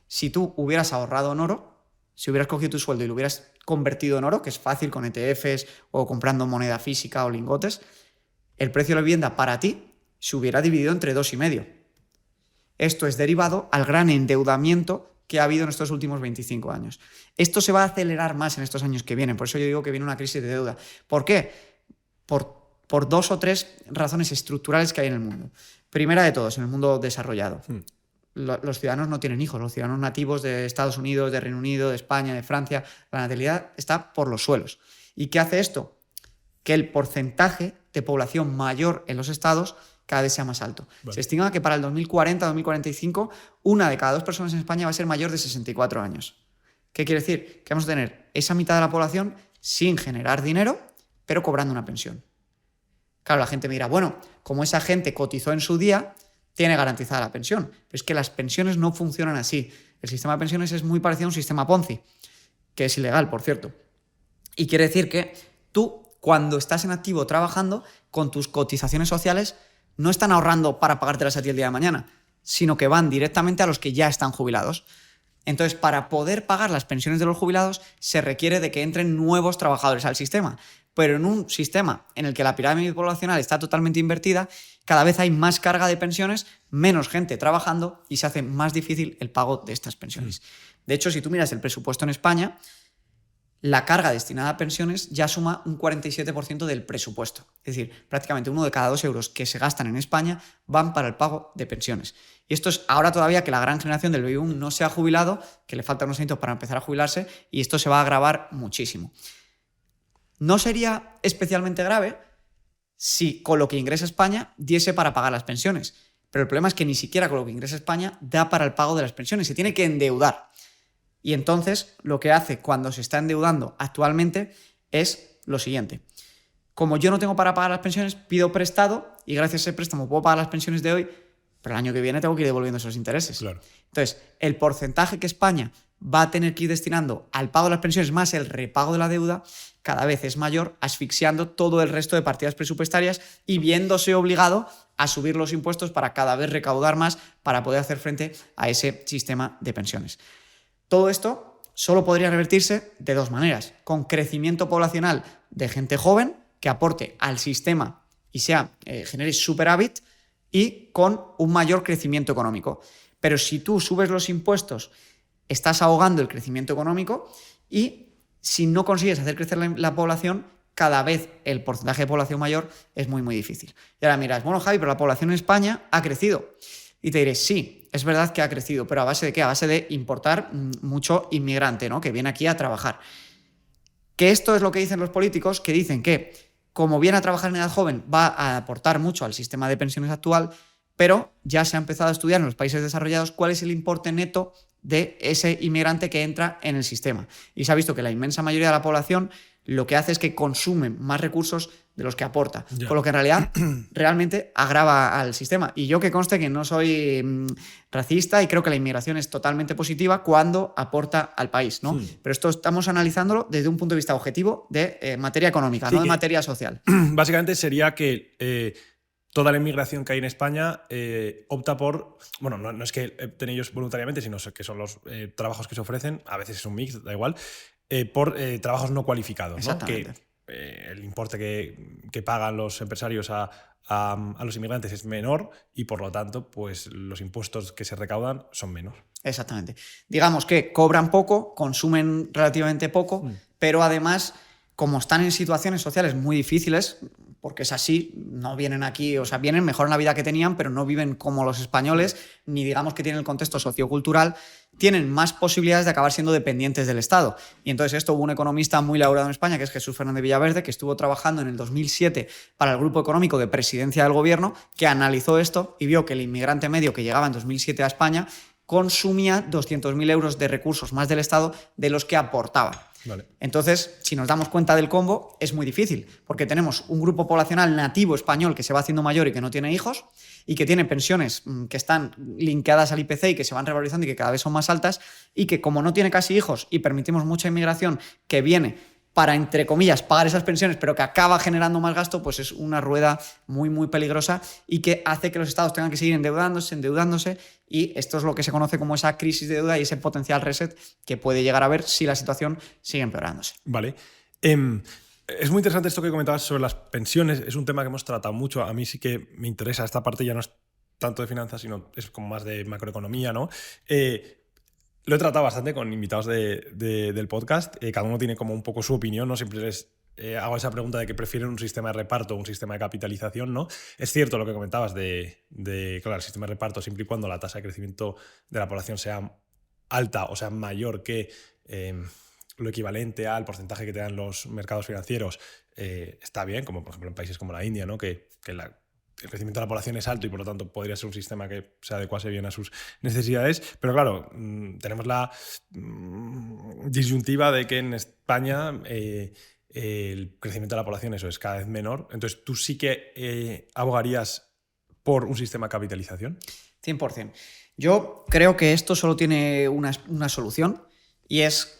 Speaker 2: Si tú hubieras ahorrado en oro, si hubieras cogido tu sueldo y lo hubieras convertido en oro, que es fácil con ETFs o comprando moneda física o lingotes, el precio de la vivienda para ti se hubiera dividido entre 2,5. Esto es derivado al gran endeudamiento que ha habido en estos últimos 25 años. Esto se va a acelerar más en estos años que vienen, por eso yo digo que viene una crisis de deuda. ¿Por qué? Por 2 o 3 razones estructurales que hay en el mundo. Primera de todos, en el mundo desarrollado. Los ciudadanos no tienen hijos, los ciudadanos nativos de Estados Unidos, de Reino Unido, de España, de Francia, la natalidad está por los suelos. ¿Y qué hace esto? Que el porcentaje de población mayor en los estados cada vez sea más alto. Vale. Se estima que para el 2040-2045 una de cada 2 personas en España va a ser mayor de 64 años. ¿Qué quiere decir? Que vamos a tener esa mitad de la población sin generar dinero, pero cobrando una pensión. Claro, la gente me dirá, bueno, como esa gente cotizó en su día, tiene garantizada la pensión. Pero es que las pensiones no funcionan así. El sistema de pensiones es muy parecido a un sistema Ponzi, que es ilegal, por cierto. Y quiere decir que tú, cuando estás en activo trabajando, con tus cotizaciones sociales, no están ahorrando para pagártelas a ti el día de mañana, sino que van directamente a los que ya están jubilados. Entonces, para poder pagar las pensiones de los jubilados, se requiere de que entren nuevos trabajadores al sistema. Pero en un sistema en el que la pirámide poblacional está totalmente invertida, cada vez hay más carga de pensiones, menos gente trabajando y se hace más difícil el pago de estas pensiones. De hecho, si tú miras el presupuesto en España, la carga destinada a pensiones ya suma un 47% del presupuesto. Es decir, prácticamente 1 de cada 2 euros que se gastan en España van para el pago de pensiones. Y esto es ahora todavía que la gran generación del baby boom no se ha jubilado, que le faltan unos añitos para empezar a jubilarse, y esto se va a agravar muchísimo. No sería especialmente grave si con lo que ingresa España diese para pagar las pensiones. Pero el problema es que ni siquiera con lo que ingresa España da para el pago de las pensiones. Se tiene que endeudar. Y entonces lo que hace cuando se está endeudando actualmente es lo siguiente. Como yo no tengo para pagar las pensiones, pido prestado y gracias a ese préstamo puedo pagar las pensiones de hoy, pero el año que viene tengo que ir devolviendo esos intereses.
Speaker 1: Claro.
Speaker 2: Entonces, el porcentaje que España va a tener que ir destinando al pago de las pensiones más el repago de la deuda cada vez es mayor, asfixiando todo el resto de partidas presupuestarias y viéndose obligado a subir los impuestos para cada vez recaudar más para poder hacer frente a ese sistema de pensiones. Todo esto solo podría revertirse de dos maneras: con crecimiento poblacional de gente joven que aporte al sistema y genere superávit, y con un mayor crecimiento económico. Pero si tú subes los impuestos, estás ahogando el crecimiento económico, y si no consigues hacer crecer la población, cada vez el porcentaje de población mayor es muy, muy difícil. Y ahora miras, bueno, Javi, pero la población en España ha crecido. Y te diré, sí, es verdad que ha crecido, pero ¿a base de qué? A base de importar mucho inmigrante, ¿no? Que viene aquí a trabajar. Que esto es lo que dicen los políticos, que dicen que como viene a trabajar en edad joven va a aportar mucho al sistema de pensiones actual, pero ya se ha empezado a estudiar en los países desarrollados cuál es el importe neto de ese inmigrante que entra en el sistema. Y se ha visto que la inmensa mayoría de la población lo que hace es que consume más recursos de los que aporta, por lo que en realidad realmente agrava al sistema. Y yo, que conste que no soy racista y creo que la inmigración es totalmente positiva cuando aporta al país, ¿no? Pero esto estamos analizándolo desde un punto de vista objetivo de materia económica, sí, no de materia social.
Speaker 1: Básicamente sería que toda la inmigración que hay en España opta por, bueno, no es que opten ellos voluntariamente, sino que son los trabajos que se ofrecen, a veces es un mix, da igual, por trabajos no cualificados, ¿no? Que el importe que pagan los empresarios a los inmigrantes es menor y, por lo tanto, pues los impuestos que se recaudan son menos.
Speaker 2: Exactamente. Digamos que cobran poco, consumen relativamente poco, pero además, como están en situaciones sociales muy difíciles, porque es así, no vienen aquí, o sea, vienen mejor en la vida que tenían, pero no viven como los españoles, ni digamos que tienen el contexto sociocultural, tienen más posibilidades de acabar siendo dependientes del Estado. Y entonces esto, hubo un economista muy laureado en España, que es Jesús Fernández Villaverde, que estuvo trabajando en el 2007 para el Grupo Económico de Presidencia del Gobierno, que analizó esto y vio que el inmigrante medio que llegaba en 2007 a España consumía 200.000 euros de recursos más del Estado de los que aportaba.
Speaker 1: Vale.
Speaker 2: Entonces, si nos damos cuenta del combo, es muy difícil, porque tenemos un grupo poblacional nativo español que se va haciendo mayor y que no tiene hijos, y que tiene pensiones que están linkeadas al IPC y que se van revalorizando y que cada vez son más altas, y que, como no tiene casi hijos y permitimos mucha inmigración que viene para, entre comillas, pagar esas pensiones, pero que acaba generando más gasto, pues es una rueda muy, muy peligrosa y que hace que los estados tengan que seguir endeudándose, y esto es lo que se conoce como esa crisis de deuda y ese potencial reset que puede llegar a haber si la situación sigue empeorándose.
Speaker 1: Vale. Es muy interesante esto que comentabas sobre las pensiones. Es un tema que hemos tratado mucho. A mí sí que me interesa. Esta parte ya no es tanto de finanzas, sino es como más de macroeconomía, ¿no? Lo he tratado bastante con invitados del podcast. Cada uno tiene como un poco su opinión, ¿no? Siempre les hago esa pregunta de que prefieren un sistema de reparto o un sistema de capitalización, ¿no? Es cierto lo que comentabas claro, el sistema de reparto, siempre y cuando la tasa de crecimiento de la población sea alta o sea mayor que lo equivalente al porcentaje que te dan los mercados financieros, está bien, como por ejemplo en países como la India, ¿no? Que el crecimiento de la población es alto y, por lo tanto, podría ser un sistema que se adecuase bien a sus necesidades. Pero claro, tenemos la disyuntiva de que en España el crecimiento de la población es cada vez menor. Entonces, ¿tú sí que abogarías por un sistema de capitalización?
Speaker 2: 100%. Yo creo que esto solo tiene una solución, y es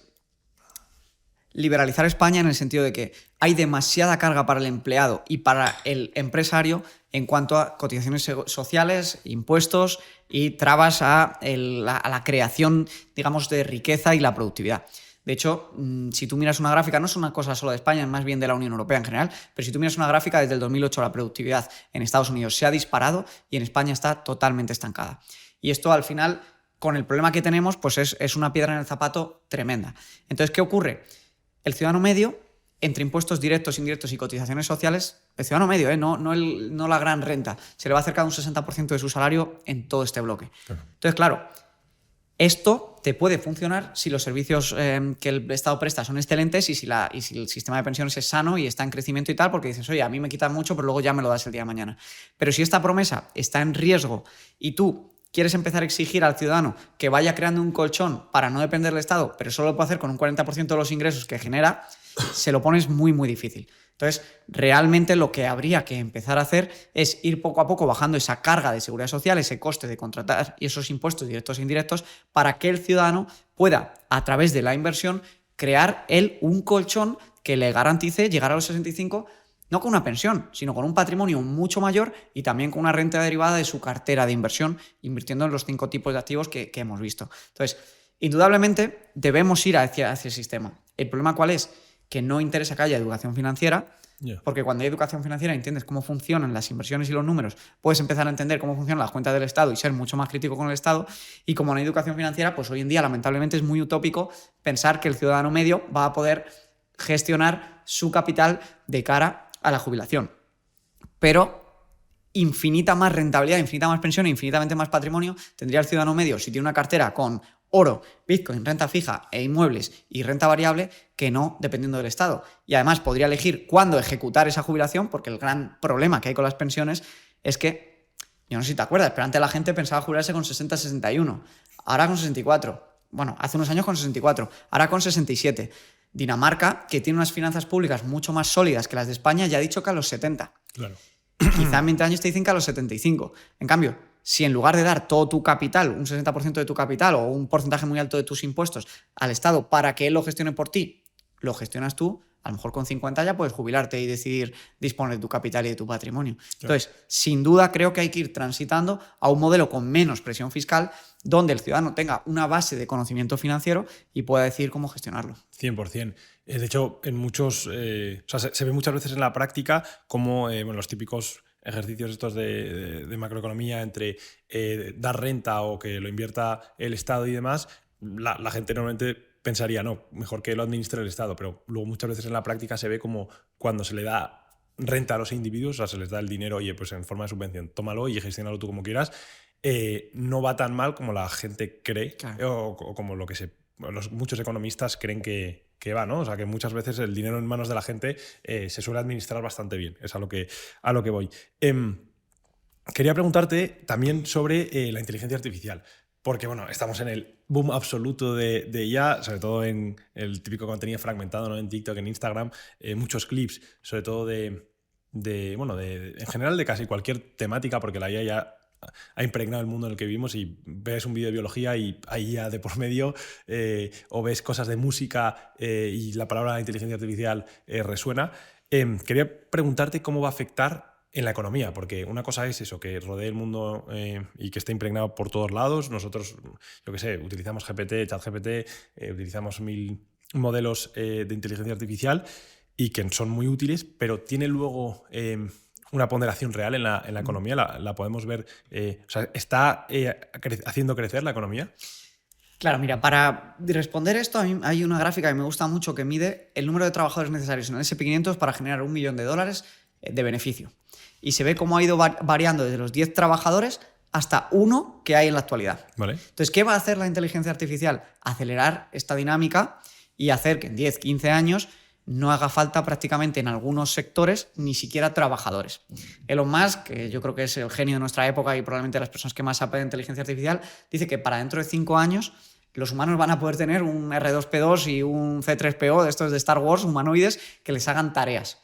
Speaker 2: liberalizar España, en el sentido de que hay demasiada carga para el empleado y para el empresario en cuanto a cotizaciones sociales, impuestos y trabas a la creación, digamos, de riqueza y la productividad. De hecho, si tú miras una gráfica, no es una cosa solo de España, es más bien de la Unión Europea en general, pero si tú miras una gráfica, desde el 2008 la productividad en Estados Unidos se ha disparado y en España está totalmente estancada. Y esto, al final, con el problema que tenemos, pues es una piedra en el zapato tremenda. Entonces, ¿qué ocurre? El ciudadano medio, entre impuestos directos, indirectos y cotizaciones sociales, el ciudadano medio, no la gran renta, se le va a acercar un 60% de su salario en todo este bloque. Entonces, claro, esto te puede funcionar si los servicios que el Estado presta son excelentes y si el sistema de pensiones es sano y está en crecimiento y tal, porque dices, oye, a mí me quitan mucho, pero luego ya me lo das el día de mañana. Pero si esta promesa está en riesgo y tú quieres empezar a exigir al ciudadano que vaya creando un colchón para no depender del Estado, pero solo lo puede hacer con un 40% de los ingresos que genera, se lo pones muy, muy difícil. Entonces, realmente lo que habría que empezar a hacer es ir poco a poco bajando esa carga de seguridad social, ese coste de contratar y esos impuestos directos e indirectos para que el ciudadano pueda, a través de la inversión, crear él un colchón que le garantice llegar a los 65, no con una pensión, sino con un patrimonio mucho mayor y también con una renta derivada de su cartera de inversión, invirtiendo en los 5 tipos de activos que hemos visto. Entonces, indudablemente debemos ir hacia el sistema. ¿El problema cuál es? Que no interesa que haya educación financiera, porque cuando hay educación financiera entiendes cómo funcionan las inversiones y los números, puedes empezar a entender cómo funcionan las cuentas del Estado y ser mucho más crítico con el Estado. Y como no hay educación financiera, pues hoy en día lamentablemente es muy utópico pensar que el ciudadano medio va a poder gestionar su capital de cara a la jubilación. Pero infinita más rentabilidad, infinita más pensión, infinitamente más patrimonio tendría el ciudadano medio si tiene una cartera con oro, Bitcoin, renta fija e inmuebles y renta variable que no dependiendo del Estado. Y además podría elegir cuándo ejecutar esa jubilación, porque el gran problema que hay con las pensiones es que, yo no sé si te acuerdas, pero antes la gente pensaba jubilarse con 60, 61, ahora con 64. Bueno, hace unos años con 64, ahora con 67. Dinamarca, que tiene unas finanzas públicas mucho más sólidas que las de España, ya ha dicho que a los 70.
Speaker 1: Claro.
Speaker 2: Quizá en 20 años te dicen que a los 75. En cambio, si en lugar de dar todo tu capital, un 60% de tu capital o un porcentaje muy alto de tus impuestos al Estado para que él lo gestione por ti, lo gestionas tú, a lo mejor con 50 ya puedes jubilarte y decidir disponer de tu capital y de tu patrimonio. Entonces, sin duda creo que hay que ir transitando a un modelo con menos presión fiscal donde el ciudadano tenga una base de conocimiento financiero y pueda decidir cómo gestionarlo.
Speaker 1: 100%. De hecho, en muchos, se ve muchas veces en la práctica como los típicos ejercicios estos de macroeconomía entre dar renta o que lo invierta el Estado y demás, la gente normalmente pensaría, no, mejor que lo administre el Estado, pero luego muchas veces en la práctica se ve como cuando se le da renta a los individuos, o sea, se les da el dinero, oye, pues en forma de subvención, tómalo y gestiónalo tú como quieras, no va tan mal como la gente cree, claro. o como lo que muchos economistas creen que va, ¿no? O sea, que muchas veces el dinero en manos de la gente se suele administrar bastante bien. Es a lo que voy. Quería preguntarte también sobre la inteligencia artificial. Porque, bueno, estamos en el boom absoluto de IA, sobre todo en el típico contenido fragmentado, ¿no? En TikTok, en Instagram, muchos clips, sobre todo en general de casi cualquier temática, porque la IA ya ha impregnado el mundo en el que vivimos y ves un vídeo de biología y hay IA de por medio, o ves cosas de música y la palabra inteligencia artificial resuena. Quería preguntarte cómo va a afectar en la economía, porque una cosa es eso, que rodee el mundo y que esté impregnado por todos lados. Nosotros, yo qué sé, utilizamos GPT, ChatGPT, utilizamos 1000 modelos de inteligencia artificial y que son muy útiles, pero tiene luego una ponderación real en la economía. La podemos ver, ¿está haciendo crecer la economía?
Speaker 2: Claro, mira, para responder esto, a mí hay una gráfica que me gusta mucho que mide el número de trabajadores necesarios en el S&P 500 para generar $1 millón de beneficio. Y se ve cómo ha ido variando desde los 10 trabajadores hasta 1 que hay en la actualidad.
Speaker 1: Vale.
Speaker 2: Entonces, ¿qué va a hacer la inteligencia artificial? Acelerar esta dinámica y hacer que en 10, 15 años no haga falta prácticamente en algunos sectores ni siquiera trabajadores. Elon Musk, que yo creo que es el genio de nuestra época y probablemente las personas que más saben de inteligencia artificial, dice que para dentro de 5 años los humanos van a poder tener un R2P2 y un C3PO de estos de Star Wars, humanoides, que les hagan tareas.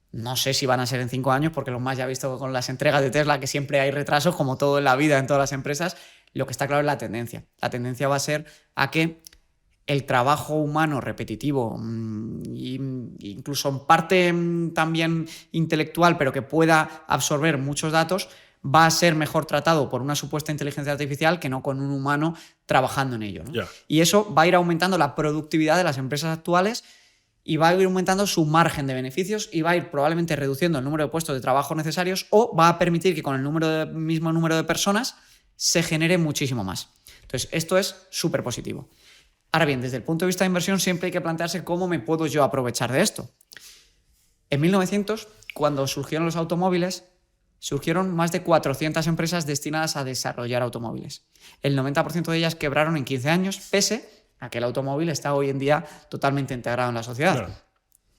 Speaker 2: No sé si van a ser en 5 años, porque lo más ya he visto con las entregas de Tesla que siempre hay retrasos, como todo en la vida, en todas las empresas. Lo que está claro es la tendencia. La tendencia va a ser a que el trabajo humano repetitivo, incluso en parte también intelectual, pero que pueda absorber muchos datos, va a ser mejor tratado por una supuesta inteligencia artificial que no con un humano trabajando en ello, ¿no?
Speaker 1: Yeah.
Speaker 2: Y eso va a ir aumentando la productividad de las empresas actuales y va a ir aumentando su margen de beneficios y va a ir probablemente reduciendo el número de puestos de trabajo necesarios o va a permitir que con el mismo número de personas se genere muchísimo más. Entonces, esto es súper positivo. Ahora bien, desde el punto de vista de inversión siempre hay que plantearse cómo me puedo yo aprovechar de esto. En 1900, cuando surgieron los automóviles, surgieron más de 400 empresas destinadas a desarrollar automóviles. El 90% de ellas quebraron en 15 años, pese a que el automóvil está hoy en día totalmente integrado en la sociedad. Claro.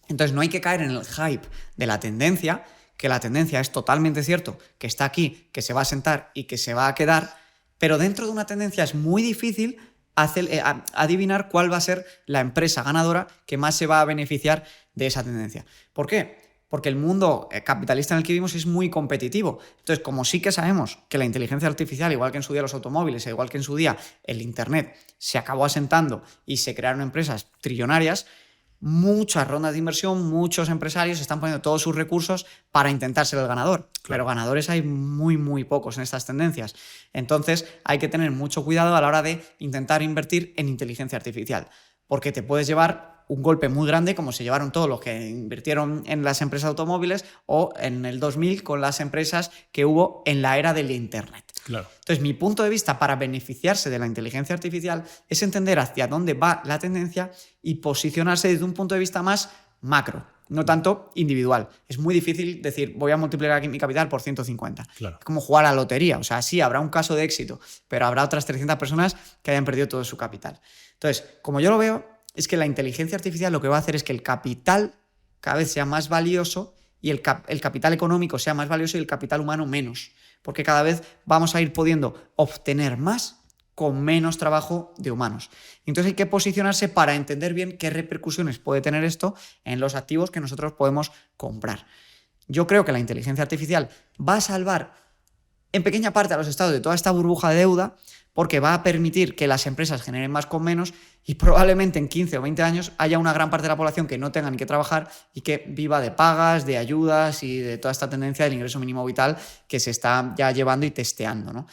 Speaker 2: Entonces no hay que caer en el hype de la tendencia, que la tendencia es totalmente cierto, que está aquí, que se va a sentar y que se va a quedar, pero dentro de una tendencia es muy difícil adivinar cuál va a ser la empresa ganadora que más se va a beneficiar de esa tendencia. ¿Por qué? Porque el mundo capitalista en el que vivimos es muy competitivo. Entonces, como sí que sabemos que la inteligencia artificial, igual que en su día los automóviles, igual que en su día el Internet, se acabó asentando y se crearon empresas trillonarias, muchas rondas de inversión, muchos empresarios están poniendo todos sus recursos para intentar ser el ganador. Claro. Pero ganadores hay muy pocos en estas tendencias. Entonces, hay que tener mucho cuidado a la hora de intentar invertir en inteligencia artificial, porque te puedes llevar un golpe muy grande, como se llevaron todos los que invirtieron en las empresas automóviles o en el 2000 con las empresas que hubo en la era del Internet.
Speaker 1: Claro.
Speaker 2: Entonces, mi punto de vista para beneficiarse de la inteligencia artificial es entender hacia dónde va la tendencia y posicionarse desde un punto de vista más macro, no tanto individual. Es muy difícil decir, voy a multiplicar aquí mi capital por 150.
Speaker 1: Claro.
Speaker 2: Es como jugar a la lotería. O sea, sí, habrá un caso de éxito, pero habrá otras 300 personas que hayan perdido todo su capital. Entonces, como yo lo veo, es que la inteligencia artificial lo que va a hacer es que el capital cada vez sea más valioso y el capital económico sea más valioso y el capital humano menos. Porque cada vez vamos a ir pudiendo obtener más con menos trabajo de humanos. Entonces hay que posicionarse para entender bien qué repercusiones puede tener esto en los activos que nosotros podemos comprar. Yo creo que la inteligencia artificial va a salvar en pequeña parte a los estados de toda esta burbuja de deuda, porque va a permitir que las empresas generen más con menos y probablemente en 15 o 20 años haya una gran parte de la población que no tenga ni que trabajar y que viva de pagas, de ayudas y de toda esta tendencia del ingreso mínimo vital que se está ya llevando y testeando, ¿no?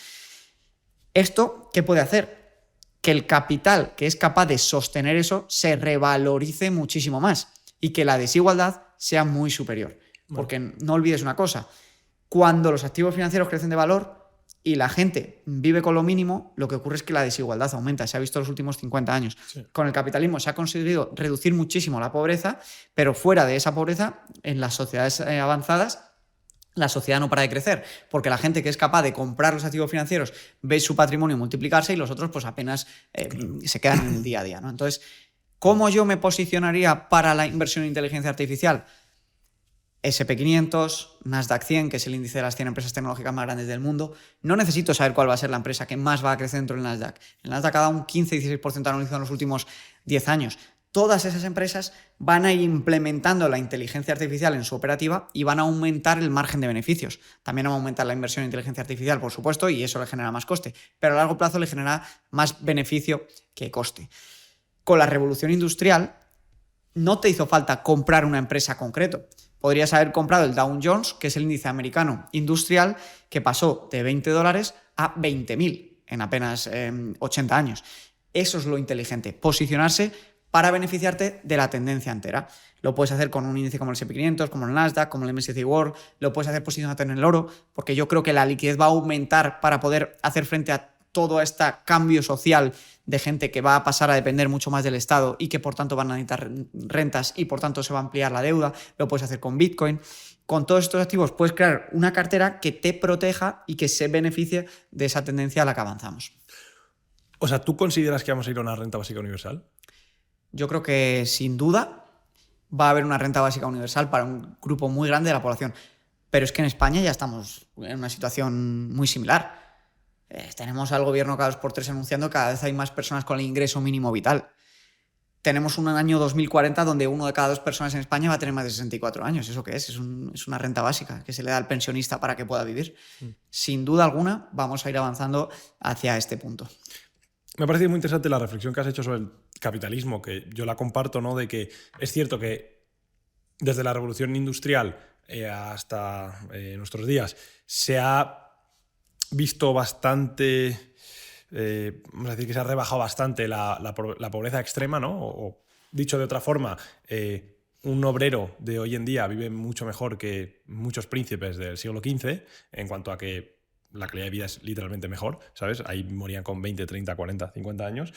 Speaker 2: ¿Esto qué puede hacer? Que el capital que es capaz de sostener eso se revalorice muchísimo más y que la desigualdad sea muy superior. Porque no olvides una cosa, cuando los activos financieros crecen de valor y la gente vive con lo mínimo, lo que ocurre es que la desigualdad aumenta. Se ha visto en los últimos 50 años. Sí. Con el capitalismo se ha conseguido reducir muchísimo la pobreza, pero fuera de esa pobreza, en las sociedades avanzadas, la sociedad no para de crecer, porque la gente que es capaz de comprar los activos financieros ve su patrimonio multiplicarse y los otros pues apenas se quedan en el día a día, ¿no? Entonces, ¿cómo yo me posicionaría para la inversión en inteligencia artificial? SP500, Nasdaq 100, que es el índice de las 100 empresas tecnológicas más grandes del mundo. No necesito saber cuál va a ser la empresa que más va a crecer dentro del Nasdaq. El Nasdaq ha dado un 15-16% anualizado en los últimos 10 años. Todas esas empresas van a ir implementando la inteligencia artificial en su operativa y van a aumentar el margen de beneficios. También va a aumentar la inversión en inteligencia artificial, por supuesto, y eso le genera más coste. Pero a largo plazo le genera más beneficio que coste. Con la revolución industrial no te hizo falta comprar una empresa concreto. Podrías haber comprado el Dow Jones, que es el índice americano industrial, que pasó de $20 a 20.000 en apenas 80 años. Eso es lo inteligente, posicionarse para beneficiarte de la tendencia entera. Lo puedes hacer con un índice como el SP500, como el Nasdaq, como el MSCI World, lo puedes hacer posicionándote en el oro, porque yo creo que la liquidez va a aumentar para poder hacer frente a todo este cambio social de gente que va a pasar a depender mucho más del Estado y que por tanto van a necesitar rentas y por tanto se va a ampliar la deuda. Lo puedes hacer con Bitcoin. Con todos estos activos puedes crear una cartera que te proteja y que se beneficie de esa tendencia a la que avanzamos.
Speaker 1: O sea, ¿tú consideras que vamos a ir a una renta básica universal?
Speaker 2: Yo creo que sin duda va a haber una renta básica universal para un grupo muy grande de la población. Pero es que en España ya estamos en una situación muy similar. Tenemos al gobierno cada 2x3 anunciando que cada vez hay más personas con el ingreso mínimo vital. Tenemos un año 2040 donde 1 de cada 2 personas en España va a tener más de 64 años. ¿Eso qué es? Es una renta básica que se le da al pensionista para que pueda vivir. Sin duda alguna vamos a ir avanzando hacia este punto.
Speaker 1: Me ha parecido muy interesante la reflexión que has hecho sobre el capitalismo, que yo la comparto, ¿no? De que es cierto que desde la revolución industrial hasta nuestros días se ha visto bastante, vamos a decir que se ha rebajado bastante la pobreza extrema, ¿no? O dicho de otra forma, un obrero de hoy en día vive mucho mejor que muchos príncipes del siglo XV en cuanto a que la calidad de vida es literalmente mejor, ¿sabes? Ahí morían con 20, 30, 40, 50 años.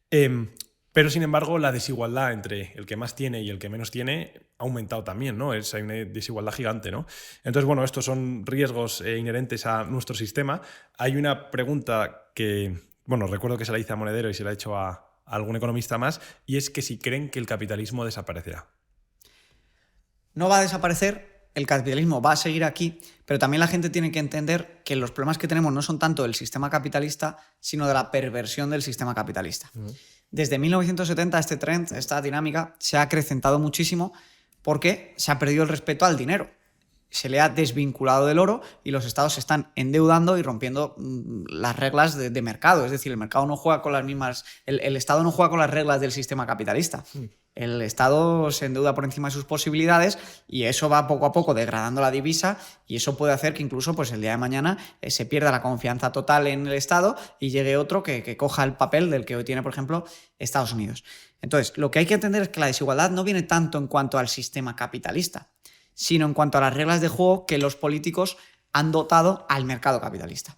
Speaker 1: Pero, sin embargo, la desigualdad entre el que más tiene y el que menos tiene ha aumentado también, ¿no? Hay una desigualdad gigante, ¿no? Entonces, bueno, estos son riesgos inherentes a nuestro sistema. Hay una pregunta que, bueno, recuerdo que se la hice a Monedero y se la he hecho a algún economista más, y es que si creen que el capitalismo desaparecerá.
Speaker 2: No va a desaparecer. El capitalismo va a seguir aquí, pero también la gente tiene que entender que los problemas que tenemos no son tanto del sistema capitalista, sino de la perversión del sistema capitalista. Desde 1970 este trend, esta dinámica, se ha acrecentado muchísimo porque se ha perdido el respeto al dinero. Se le ha desvinculado del oro y los estados se están endeudando y rompiendo las reglas de mercado. Es decir, el mercado no juega con las mismas. El Estado no juega con las reglas del sistema capitalista. El Estado se endeuda por encima de sus posibilidades y eso va poco a poco degradando la divisa y eso puede hacer que incluso pues, el día de mañana se pierda la confianza total en el Estado y llegue otro que coja el papel del que hoy tiene, por ejemplo, Estados Unidos. Entonces, lo que hay que entender es que la desigualdad no viene tanto en cuanto al sistema capitalista, sino en cuanto a las reglas de juego que los políticos han dotado al mercado capitalista.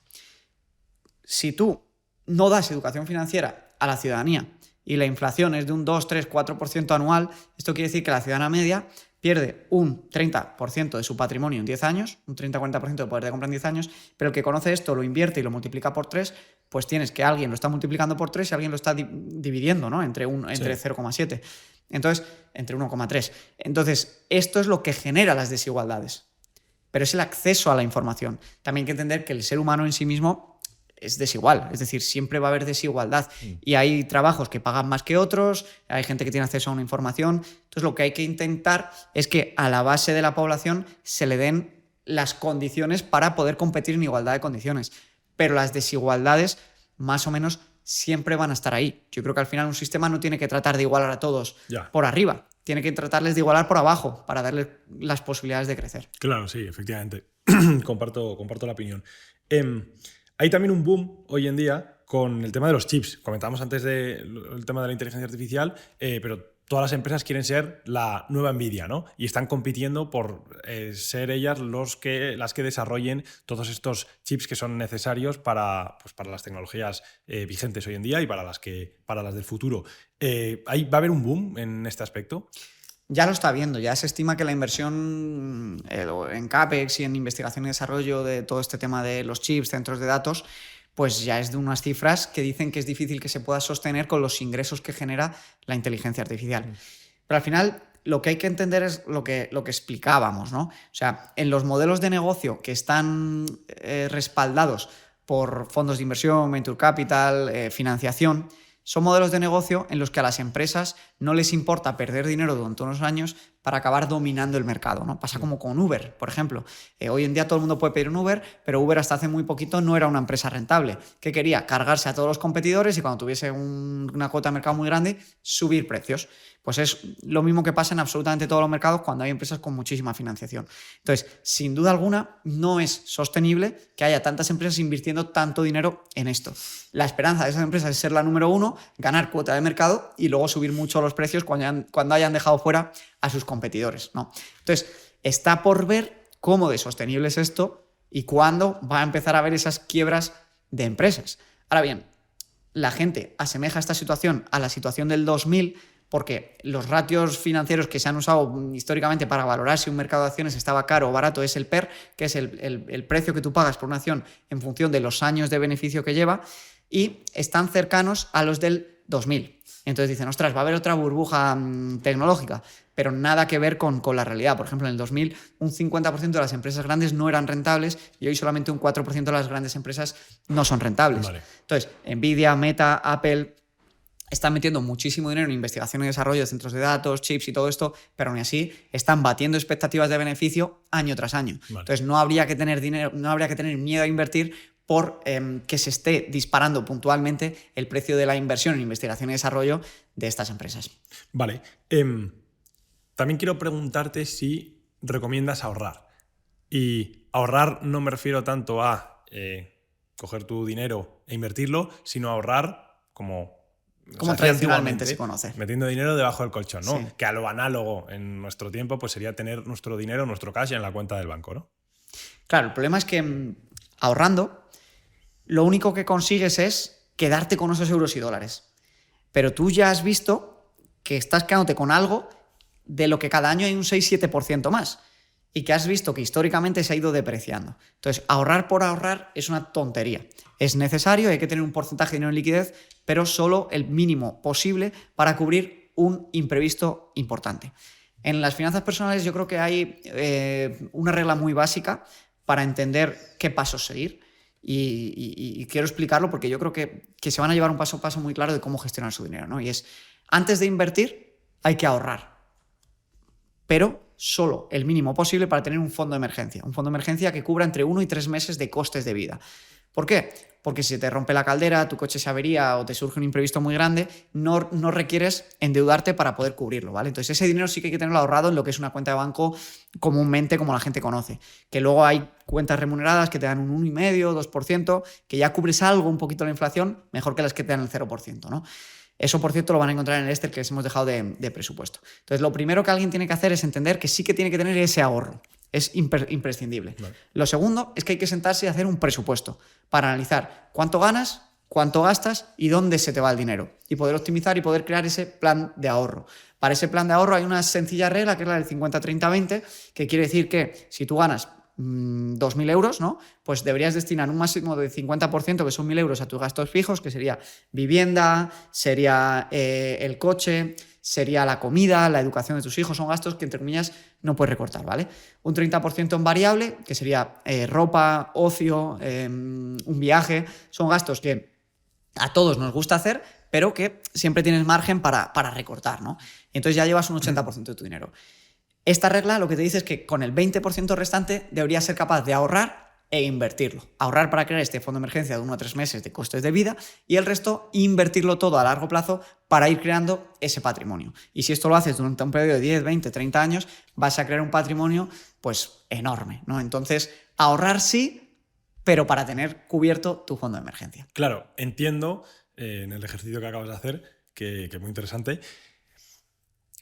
Speaker 2: Si tú no das educación financiera a la ciudadanía y la inflación es de un 2, 3, 4% anual, esto quiere decir que la ciudadana media pierde un 30% de su patrimonio en 10 años, un 30-40% de poder de compra en 10 años, pero el que conoce esto lo invierte y lo multiplica por 3, pues tienes que alguien lo está multiplicando por 3 y alguien lo está dividiendo, ¿no? Entre 0,7. Entonces, entre 1,3. Entonces, esto es lo que genera las desigualdades. Pero es el acceso a la información. También hay que entender que el ser humano en sí mismo es desigual. Es decir, siempre va a haber desigualdad. Y hay trabajos que pagan más que otros, hay gente que tiene acceso a una información. Entonces, lo que hay que intentar es que a la base de la población se le den las condiciones para poder competir en igualdad de condiciones. Pero las desigualdades, más o menos, siempre van a estar ahí. Yo creo que al final un sistema no tiene que tratar de igualar a todos por arriba, tiene que tratarles de igualar por abajo para darles las posibilidades de crecer.
Speaker 1: Claro, sí, efectivamente. comparto la opinión. Hay también un boom hoy en día con el tema de los chips. Comentábamos antes el tema de la inteligencia artificial, pero todas las empresas quieren ser la nueva Nvidia, ¿no? Y están compitiendo por ser ellas las que desarrollen todos estos chips que son necesarios para las tecnologías vigentes hoy en día y para las del futuro. ¿Va a haber un boom en este aspecto?
Speaker 2: Ya lo está viendo, ya se estima que la inversión en CAPEX y en investigación y desarrollo de todo este tema de los chips, centros de datos, pues ya es de unas cifras que dicen que es difícil que se pueda sostener con los ingresos que genera la inteligencia artificial. Pero al final lo que hay que entender es lo que explicábamos, ¿no? O sea, en los modelos de negocio que están respaldados por fondos de inversión, venture capital, financiación, son modelos de negocio en los que a las empresas no les importa perder dinero durante unos años para acabar dominando el mercado, ¿no? Pasa como con Uber, por ejemplo. Hoy en día todo el mundo puede pedir un Uber, pero Uber hasta hace muy poquito no era una empresa rentable. ¿Qué quería? Cargarse a todos los competidores y cuando tuviese una cuota de mercado muy grande, subir precios. Pues es lo mismo que pasa en absolutamente todos los mercados cuando hay empresas con muchísima financiación. Entonces, sin duda alguna, no es sostenible que haya tantas empresas invirtiendo tanto dinero en esto. La esperanza de esas empresas es ser la número uno, ganar cuota de mercado y luego subir mucho los precios cuando hayan dejado fuera a sus competidores, ¿no? Entonces, está por ver cómo de sostenible es esto y cuándo va a empezar a haber esas quiebras de empresas. Ahora bien, la gente asemeja esta situación a la situación del 2000 porque los ratios financieros que se han usado históricamente para valorar si un mercado de acciones estaba caro o barato es el PER, que es el precio que tú pagas por una acción en función de los años de beneficio que lleva, y están cercanos a los del 2000. Entonces dicen, ostras, va a haber otra burbuja tecnológica, pero nada que ver con la realidad. Por ejemplo, en el 2000 un 50% de las empresas grandes no eran rentables y hoy solamente un 4% de las grandes empresas no son rentables. Vale. Entonces, Nvidia, Meta, Apple están metiendo muchísimo dinero en investigación y desarrollo de centros de datos, chips y todo esto, pero aún así están batiendo expectativas de beneficio año tras año. Vale. Entonces no habría que tener miedo a invertir por que se esté disparando puntualmente el precio de la inversión en investigación y desarrollo de estas empresas.
Speaker 1: Vale. También quiero preguntarte si recomiendas ahorrar. Y ahorrar no me refiero tanto a coger tu dinero e invertirlo, sino ahorrar como
Speaker 2: tradicionalmente se conoce.
Speaker 1: Metiendo dinero debajo del colchón, ¿no?
Speaker 2: Sí.
Speaker 1: Que a lo análogo en nuestro tiempo pues sería tener nuestro dinero, nuestro cash en la cuenta del banco, ¿no?
Speaker 2: Claro, el problema es que ahorrando, lo único que consigues es quedarte con esos euros y dólares. Pero tú ya has visto que estás quedándote con algo de lo que cada año hay un 6-7% más. Y que has visto que históricamente se ha ido depreciando. Entonces, ahorrar por ahorrar es una tontería. Es necesario, hay que tener un porcentaje de dinero en liquidez, pero solo el mínimo posible para cubrir un imprevisto importante. En las finanzas personales yo creo que hay una regla muy básica para entender qué pasos seguir y quiero explicarlo porque yo creo que se van a llevar un paso a paso muy claro de cómo gestionar su dinero, ¿no? Y es, antes de invertir hay que ahorrar. pero solo el mínimo posible para tener un fondo de emergencia. Un fondo de emergencia que cubra entre 1 y 3 meses de costes de vida. ¿Por qué? Porque si te rompe la caldera, tu coche se avería o te surge un imprevisto muy grande, no requieres endeudarte para poder cubrirlo, ¿vale? Entonces ese dinero sí que hay que tenerlo ahorrado en lo que es una cuenta de banco comúnmente como la gente conoce. Que luego hay cuentas remuneradas que te dan un 1,5%, 2%, que ya cubres algo, un poquito la inflación, mejor que las que te dan el 0%, ¿no? Eso, por cierto, lo van a encontrar en el Excel que les hemos dejado de presupuesto. Entonces, lo primero que alguien tiene que hacer es entender que sí que tiene que tener ese ahorro. Es imprescindible. Vale. Lo segundo es que hay que sentarse y hacer un presupuesto para analizar cuánto ganas, cuánto gastas y dónde se te va el dinero. Y poder optimizar y poder crear ese plan de ahorro. Para ese plan de ahorro hay una sencilla regla que es la del 50-30-20, que quiere decir que si tú ganas 2.000 euros, ¿no? Pues deberías destinar un máximo de 50%, que son 1.000 euros, a tus gastos fijos, que sería vivienda, sería el coche, sería la comida, la educación de tus hijos. Son gastos que, entre comillas, no puedes recortar, ¿vale? Un 30% en variable, que sería ropa, ocio, un viaje. Son gastos que a todos nos gusta hacer, pero que siempre tienes margen para recortar, ¿no? Y entonces ya llevas un 80% de tu dinero. Esta regla lo que te dice es que con el 20% restante deberías ser capaz de ahorrar e invertirlo. Ahorrar para crear este fondo de emergencia de 1 a 3 meses de costes de vida y el resto invertirlo todo a largo plazo para ir creando ese patrimonio. Y si esto lo haces durante un periodo de 10, 20, 30 años, vas a crear un patrimonio pues enorme, ¿no? Entonces, ahorrar sí, pero para tener cubierto tu fondo de emergencia.
Speaker 1: Claro, entiendo en el ejercicio que acabas de hacer, que es muy interesante,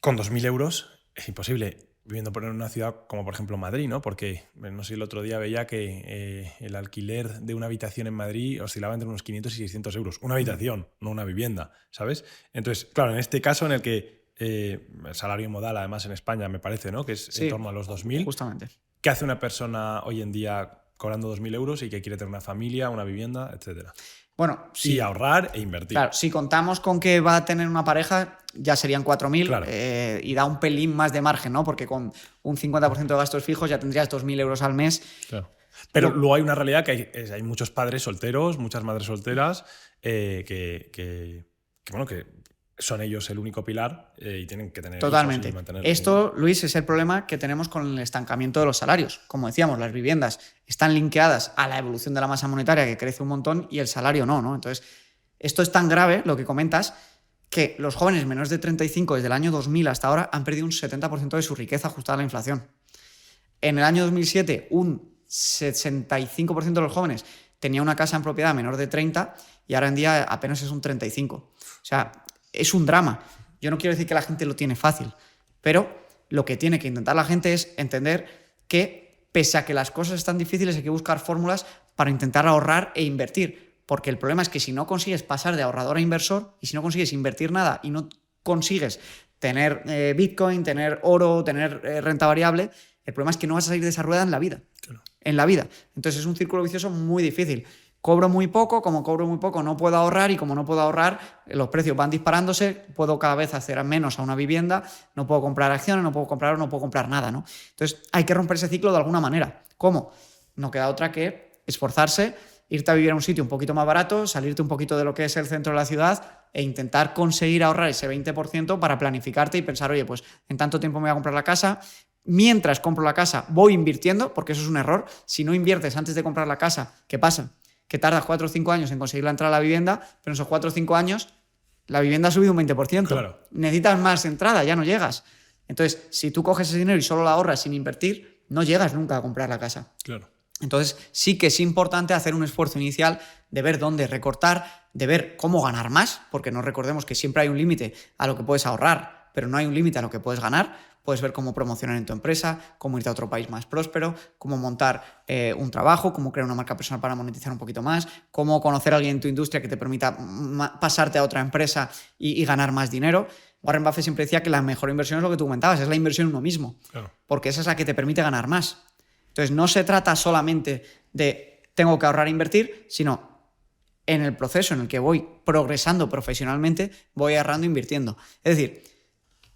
Speaker 1: con 2.000 euros es imposible viviendo por una ciudad como por ejemplo Madrid, ¿no? Porque no sé, el otro día veía que el alquiler de una habitación en Madrid oscilaba entre unos 500 y 600 euros. Una habitación, no una vivienda, ¿sabes? Entonces, claro, en este caso en el que el salario modal, además en España, me parece, ¿no? Que es en torno a los 2.000.
Speaker 2: Justamente.
Speaker 1: ¿Qué hace una persona hoy en día cobrando 2.000 euros y que quiere tener una familia, una vivienda, etcétera?
Speaker 2: Bueno, sí.
Speaker 1: Y ahorrar e invertir.
Speaker 2: Claro, si contamos con que va a tener una pareja, ya serían 4.000, claro. Y da un pelín más de margen, ¿no? Porque con un 50% de gastos fijos ya tendrías 2.000 euros al mes.
Speaker 1: Claro. Pero luego hay una realidad que hay muchos padres solteros, muchas madres solteras, que son ellos el único pilar y tienen que tener...
Speaker 2: Totalmente. Esto, Luis, es el problema que tenemos con el estancamiento de los salarios. Como decíamos, las viviendas están linkeadas a la evolución de la masa monetaria, que crece un montón, y el salario no. Entonces, esto es tan grave, lo que comentas, que los jóvenes menores de 35 desde el año 2000 hasta ahora han perdido un 70% de su riqueza ajustada a la inflación. En el año 2007, un 65% de los jóvenes tenía una casa en propiedad menor de 30 y ahora en día apenas es un 35%. O sea, es un drama. Yo no quiero decir que la gente lo tiene fácil, pero lo que tiene que intentar la gente es entender que, pese a que las cosas están difíciles, hay que buscar fórmulas para intentar ahorrar e invertir. Porque el problema es que si no consigues pasar de ahorrador a inversor y si no consigues invertir nada y no consigues tener Bitcoin, tener oro, tener renta variable, el problema es que no vas a salir de esa rueda en la vida. Claro. En la vida. Entonces es un círculo vicioso muy difícil. Cobro muy poco, como cobro muy poco no puedo ahorrar y como no puedo ahorrar los precios van disparándose, puedo cada vez hacer menos a una vivienda, no puedo comprar acciones, no puedo comprar nada, ¿no? Entonces hay que romper ese ciclo de alguna manera. ¿Cómo? No queda otra que esforzarse, irte a vivir a un sitio un poquito más barato, salirte un poquito de lo que es el centro de la ciudad e intentar conseguir ahorrar ese 20% para planificarte y pensar, oye, pues en tanto tiempo me voy a comprar la casa. Mientras compro la casa voy invirtiendo, porque eso es un error. Si no inviertes antes de comprar la casa, ¿qué pasa? Que tardas 4 o 5 años en conseguir la entrada a la vivienda, pero en esos 4 o 5 años la vivienda ha subido un 20%. Claro. Necesitas más entrada, ya no llegas. Entonces, si tú coges ese dinero y solo lo ahorras sin invertir, no llegas nunca a comprar la casa.
Speaker 1: Claro.
Speaker 2: Entonces, sí que es importante hacer un esfuerzo inicial de ver dónde recortar, de ver cómo ganar más, porque no recordemos que siempre hay un límite a lo que puedes ahorrar, pero no hay un límite a lo que puedes ganar. Puedes ver cómo promocionar en tu empresa, cómo irte a otro país más próspero, cómo montar un trabajo, cómo crear una marca personal para monetizar un poquito más, cómo conocer a alguien en tu industria que te permita pasarte a otra empresa y ganar más dinero. Warren Buffett siempre decía que la mejor inversión es lo que tú comentabas, es la inversión en uno mismo, claro. Porque esa es la que te permite ganar más. Entonces no se trata solamente de tengo que ahorrar e invertir, sino en el proceso en el que voy progresando profesionalmente, voy ahorrando e invirtiendo. Es decir,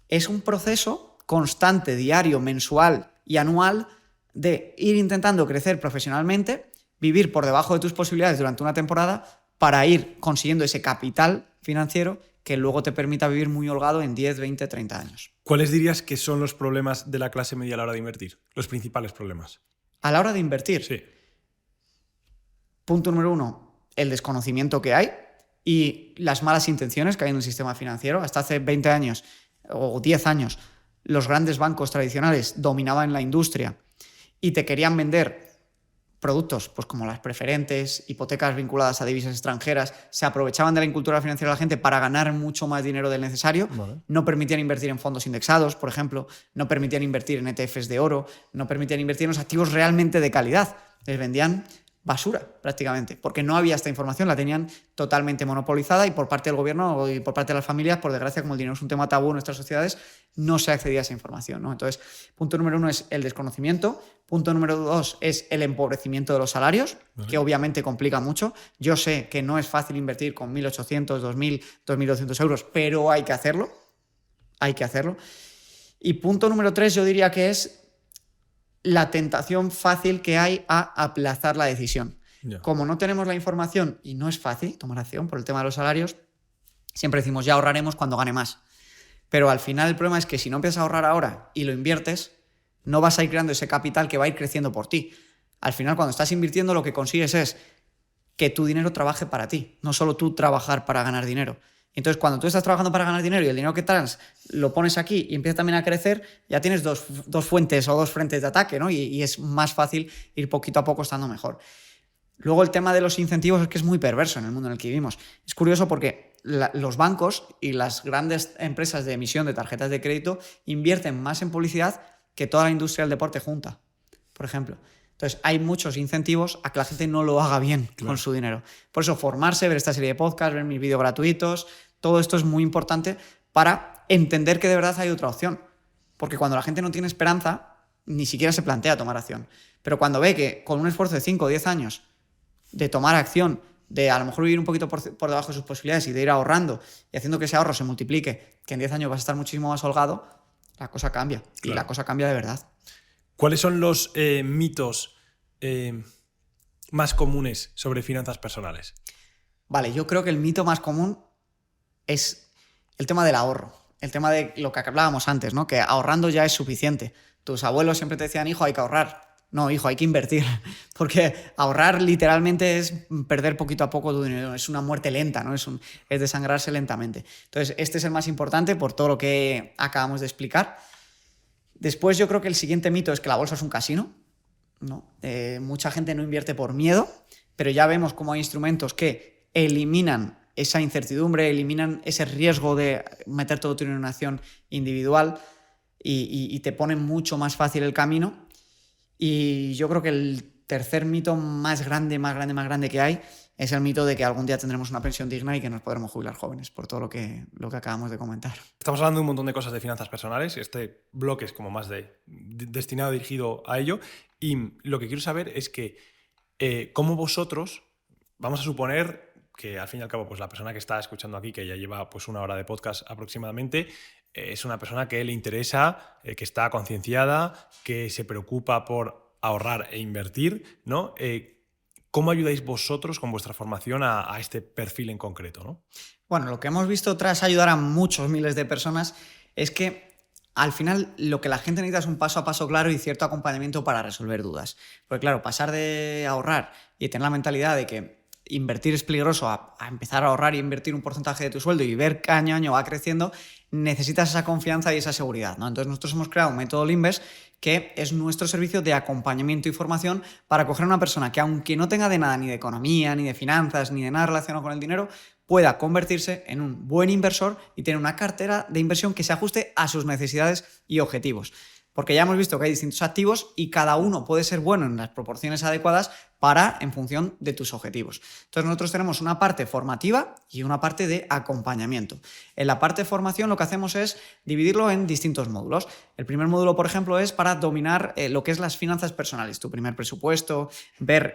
Speaker 2: es un proceso constante, diario, mensual y anual de ir intentando crecer profesionalmente, vivir por debajo de tus posibilidades durante una temporada para ir consiguiendo ese capital financiero que luego te permita vivir muy holgado en 10, 20, 30 años.
Speaker 1: ¿Cuáles dirías que son los problemas de la clase media a la hora de invertir? Los principales problemas.
Speaker 2: A la hora de invertir,
Speaker 1: Sí.
Speaker 2: punto número 1, el desconocimiento que hay y las malas intenciones que hay en el sistema financiero. Hasta hace 20 años o 10 años, los grandes bancos tradicionales dominaban la industria y te querían vender productos pues como las preferentes, hipotecas vinculadas a divisas extranjeras, se aprovechaban de la incultura financiera de la gente para ganar mucho más dinero del necesario,
Speaker 1: Vale.
Speaker 2: no permitían invertir en fondos indexados, por ejemplo, no permitían invertir en ETFs de oro, no permitían invertir en los activos realmente de calidad, les vendían basura prácticamente, porque no había esta información, la tenían totalmente monopolizada y por parte del gobierno y por parte de las familias, por desgracia, como el dinero es un tema tabú en nuestras sociedades, no se accedía a esa información, ¿no? Entonces, punto número 1 es el desconocimiento, punto número 2 es el empobrecimiento de los salarios, que obviamente complica mucho. Yo sé que no es fácil invertir con 1.800, 2.000, 2.200 euros, pero hay que hacerlo, Y punto número 3 yo diría que es la tentación fácil que hay a aplazar la decisión.
Speaker 1: Ya.
Speaker 2: Como no tenemos la información y no es fácil tomar acción por el tema de los salarios, siempre decimos ya ahorraremos cuando gane más. Pero al final el problema es que si no empiezas a ahorrar ahora y lo inviertes, no vas a ir creando ese capital que va a ir creciendo por ti. Al final, cuando estás invirtiendo, lo que consigues es que tu dinero trabaje para ti, no solo tú trabajar para ganar dinero. Entonces, cuando tú estás trabajando para ganar dinero y el dinero que traes lo pones aquí y empieza también a crecer, ya tienes dos fuentes o dos frentes de ataque, ¿no? Y es más fácil ir poquito a poco estando mejor. Luego el tema de los incentivos es que es muy perverso en el mundo en el que vivimos. Es curioso porque los bancos y las grandes empresas de emisión de tarjetas de crédito invierten más en publicidad que toda la industria del deporte junta, por ejemplo. Entonces, hay muchos incentivos a que la gente no lo haga bien con su dinero. Por eso, formarse, ver esta serie de podcasts, ver mis vídeos gratuitos, todo esto es muy importante para entender que de verdad hay otra opción. Porque cuando la gente no tiene esperanza, ni siquiera se plantea tomar acción. Pero cuando ve que con un esfuerzo de 5 o 10 años de tomar acción, de a lo mejor vivir un poquito por debajo de sus posibilidades y de ir ahorrando y haciendo que ese ahorro se multiplique, que en 10 años vas a estar muchísimo más holgado, la cosa cambia. Claro. Y la cosa cambia de verdad.
Speaker 1: ¿Cuáles son los mitos más comunes sobre finanzas personales?
Speaker 2: Vale, yo creo que el mito más común es el tema del ahorro. El tema de lo que hablábamos antes, ¿no? Que ahorrando ya es suficiente. Tus abuelos siempre te decían, hijo, hay que ahorrar. No, hijo, hay que invertir. Porque ahorrar literalmente es perder poquito a poco tu dinero. Es una muerte lenta, ¿no? Es desangrarse lentamente. Entonces, este es el más importante por todo lo que acabamos de explicar. Después yo creo que el siguiente mito es que la bolsa es un casino, ¿no? Mucha gente no invierte por miedo, pero ya vemos cómo hay instrumentos que eliminan esa incertidumbre, eliminan ese riesgo de meter todo tu dinero en una acción individual y te ponen mucho más fácil el camino. Y yo creo que el tercer mito más grande que hay es el mito de que algún día tendremos una pensión digna y que nos podremos jubilar jóvenes, por todo lo que acabamos de comentar.
Speaker 1: Estamos hablando de un montón de cosas de finanzas personales. Este bloque es como más destinado, dirigido a ello. Y lo que quiero saber es que cómo vosotros, vamos a suponer que al fin y al cabo pues la persona que está escuchando aquí, que ya lleva pues 1 hora de podcast aproximadamente, es una persona que le interesa, que está concienciada, que se preocupa por ahorrar e invertir, ¿no? ¿Cómo ayudáis vosotros con vuestra formación a este perfil en concreto, ¿no?
Speaker 2: Bueno, lo que hemos visto tras ayudar a muchos miles de personas es que al final lo que la gente necesita es un paso a paso claro y cierto acompañamiento para resolver dudas. Porque claro, pasar de ahorrar y tener la mentalidad de que invertir es peligroso a empezar a ahorrar y invertir un porcentaje de tu sueldo y ver que año a año va creciendo, necesitas esa confianza y esa seguridad, ¿no? Entonces nosotros hemos creado un método Limbes que es nuestro servicio de acompañamiento y formación para coger a una persona que, aunque no tenga de nada ni de economía, ni de finanzas, ni de nada relacionado con el dinero, pueda convertirse en un buen inversor y tener una cartera de inversión que se ajuste a sus necesidades y objetivos. Porque ya hemos visto que hay distintos activos y cada uno puede ser bueno en las proporciones adecuadas en función de tus objetivos. Entonces nosotros tenemos una parte formativa y una parte de acompañamiento. En la parte de formación lo que hacemos es dividirlo en distintos módulos. El primer módulo, por ejemplo, es para dominar lo que es las finanzas personales, tu primer presupuesto, ver